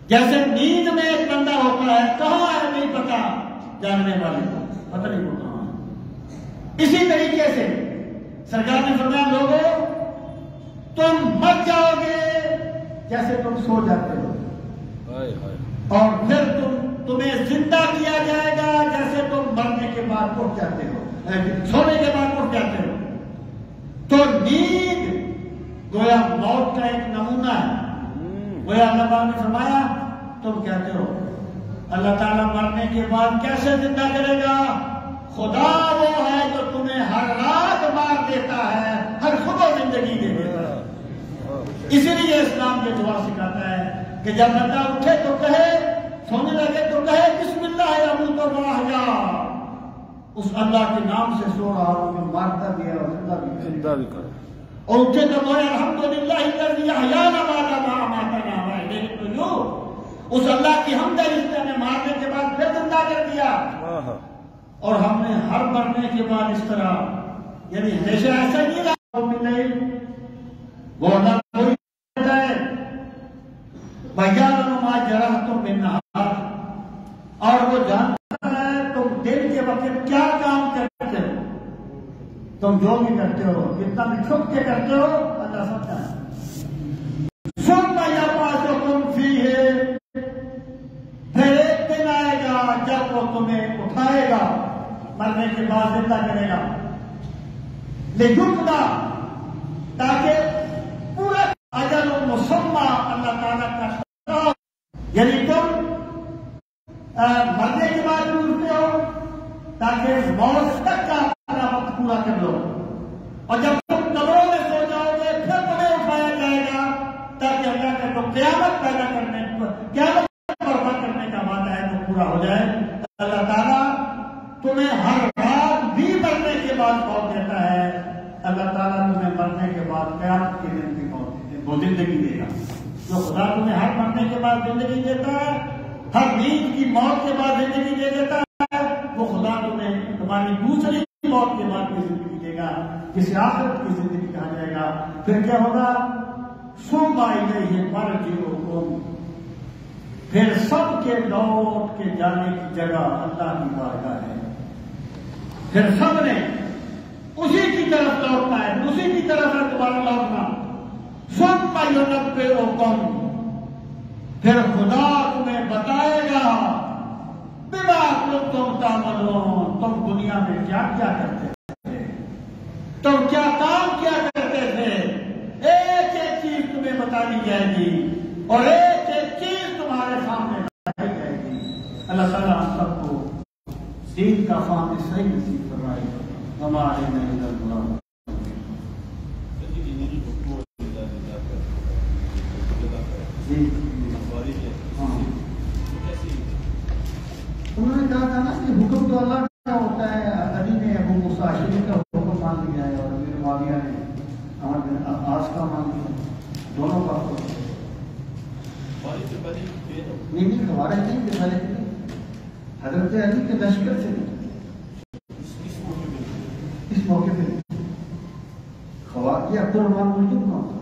Speaker 2: جیسے نیند میں ایک بندہ ہوتا ہے، کہاں ہے نہیں پتا جاننے والے کو، پتہ نہیں وہ کہاں ہے۔ اسی طریقے سے سرکار نے فرمایا لوگوں تم مر جاؤ گے جیسے تم سو جاتے ہو، اور پھر تمہیں زندہ کیا جائے گا جیسے تم مرنے کے بعد اٹھ جاتے ہو، سونے کے بعد اٹھ جاتے ہو۔ تو نیند گویا موت کا ایک نمونہ ہے۔ گویا اللہ پاک نے فرمایا تم کہتے ہو اللہ تعالیٰ مرنے کے بعد کیسے زندہ کرے گا؟ خدا وہ ہے جو تمہیں ہر رات مار دیتا ہے، ہر صبح زندگی دے دیتا ہے۔ اسی لیے اسلام یہ دعا سکھاتا ہے کہ جب بندہ اٹھے تو کہے، سونے لگے تو کہے بسم اللہ اموت و احیا، اس اللہ کے نام سے سو رہا ہوں جو مارتا بھی ہے اور زندہ بھی کرے، اور اٹھے تو بولے الحمدللہ الذی احیانا بعد ما اماتنا، لیکن تو جو اس اللہ کی حمد ہے جس نے ہمیں مارنے کے بعد پھر زندہ کر دیا، اور ہم نے ہر مرنے کے بعد اس طرح، یعنی ہمیشہ ایسا نہیں رہا، وہ اللہ کوئی کہتا ہے بَيَّانَ مَا جَرَحْتُم بِالنَّهَارِ، اور وہ جانتا ہے تم دن کے وقت کیا کام کرتے ہو، تم جو بھی کرتے ہو، کتنا بھی چھپ کے کرتے ہو، اللہ سمجھتا ہے۔ ثُمَّ يَبْعَثُكُمْ فِيهِ، پھر ایک دن آئے گا جب وہ تمہیں اٹھائے گا، مرنے کے بعد زندہ کرے گا، لِيُقْضَىٰ، تاکہ پورا اجل مسمى اللہ تعالیٰ کا خطاب، یعنی تم مرنے کے بعد اٹھتے ہو تاکہ موت تک کا اپنا وقت پورا کر لو، اور جب تم قبروں میں سو جاؤ گے پھر تمہیں اٹھایا جائے گا تاکہ اللہ کا جو قیامت پیدا کرنے، قیامت برپا کرنے کا وعدہ ہے وہ پورا ہو جائے۔ اللہ تعالیٰ تمہیں ہر رات بھی مرنے کے بعد موت دیتا ہے، اللہ تعالیٰ تمہیں مرنے کے بعد قیامت کے دن کی موت دیتے وہ زندگی دے گا۔ جو خدا تمہیں ہر مرنے کے بعد زندگی دیتا ہے، ہر نیند کی موت کے بعد زندگی دے دیتا ہے، وہ خدا تمہیں تمہاری دوسری موت کے بعد بھی زندگی دے گا، کسی آخرت کی زندگی کہا جائے گا۔ پھر کیا ہوگا؟ ثُمَّ إِلَيْهِ مَرْجِعُكُمْ، پھر سب کے لوٹ کے جانے کی جگہ اللہ کی بارگاہ ہے، پھر سب نے اسی کی طرف لوٹنا ہے، اسی کی طرف ہے دوبارہ لوٹنا۔ ثُمَّ يُنَبِّئُكُمْ، پھر خدا تمہیں بتائے گا بِمَا كُنتُمْ تَعْمَلُونَ، تم دنیا میں کیا کیا کرتے تھے، تم کیا کام کیا کرتے تھے، ایک ایک چیز تمہیں بتائی جائے گی اور ایک ایک چیز تمہارے سامنے بتائی جائے گی۔ اللہ تعالیٰ ہم سب کو دین کا فہم صحیح نصیب فرمائے۔ وما علینا الا البلاغ۔ انہوں نے کہا تھا نا کہ حکم تو اللہ کا ہوتا ہے، علی نے ابو موسیٰ اشعری کا حکم مان لیا ہے اور امیر معاویہ نے عمرو بن عاص کا مان لیا، دونوں کا حکم نہیں خوارج نہیں کہ پہلے حضرت علی کے لشکر سے نہیں، اس موقع پہ خوارج عبد الرحمن ملتم کون تھا؟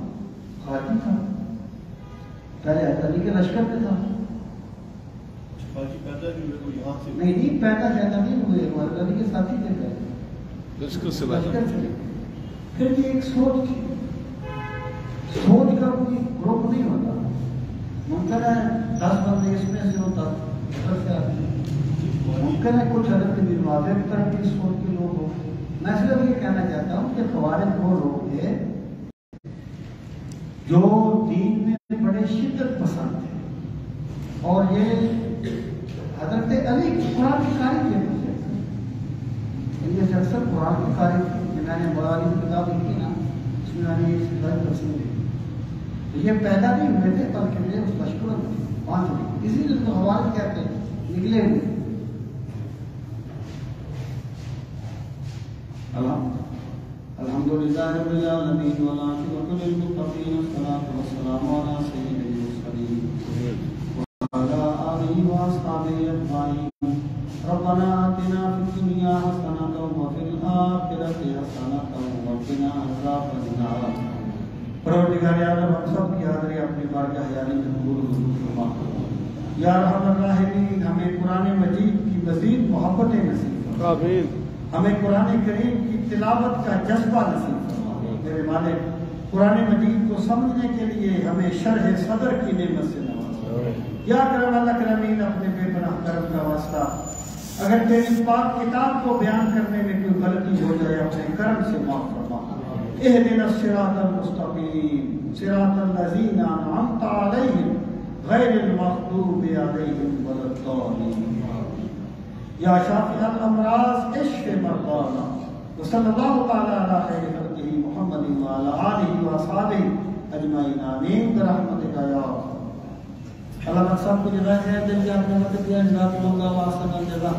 Speaker 2: خارجی تھا، پہلے علی کے لشکر پہ تھا۔ نہیں پیدا نہیں ہوئے، علی کے ساتھی تھے پہلے لشکر سے۔ پھر یہ ایک سوچ تھی، سوچ کا کوئی گروپ نہیں ہوتا، ممکن ہے 10 بندے اس میں سے ہوتا سے آتے ہیں، ممکن ہے کچھ حضرت بن واضح کی طرف کی سوچ کے لوگ ہو۔ میں صرف یہ کہنا چاہتا ہوں کہ خوارج وہ لوگ تھے جو دین میں بڑے شدت پسند تھے، اور یہ حضرت علی کی قرآن کی قاری تھے، یہ اکثر قرآن کی قاری تھی، میں نے بڑا علی کی کتاب لکھی نا، اس میں میں نے یہ سکھائی پسند ہے
Speaker 1: تو یہ پیدا نہیں ہوئے تھے بلکہ یہ اس لشکروں میں 5 نکلے، اسی لیے تو حوالے کہتے ہیں نکلے ہوئے۔ الحمدللہ رب العالمین والعاقبۃ للمتقین والصلاۃ والسلام علی سید المرسلین وعلی آلہ واصحابہ اجمعین۔ ربنا آتنا فی الدنیا حسنۃ وفی الآخرۃ حسنۃ وقنا عذاب النار۔ پروردگار عالم ہم سب کی حاضری اپنی بارگاہ یاری میں قبول منظور فرما۔ یا ارحم الراحمین ہمیں قرآن مجید کی مزید محبتیں نصیب فرما۔ آمین۔ ہمیں قرآن کریم کی تلاوت کا جذبہ نصیب فرما۔ میرے مالک قرآن مجید کو سمجھنے کے لیے ہمیں شرح صدر کی نعمت سے نواز۔ یا کرم اللہ کرمین اپنے بے پناہ کرم کا واسطہ اگر تیری پاک کتاب کو بیان کرنے میں کوئی غلطی ہو جائے اپنے کرم سے معاف فرما۔ اہدنا الصراط المستقیم صراط الذین انعمت علیہم غیر المغضوب علیہم ولا الضالین۔ یا شافی الامراض اشف مرضانا وصلی اللہ تعالی علی خیر خلقہ محمد وعلی آلہ واصحابہ اجمعین آمین برحمتک یا ارحم۔ اللہ سب کو جزائے خیر دے، اپنے مدد دیا، جزاکم اللہ واحسن الجزاء۔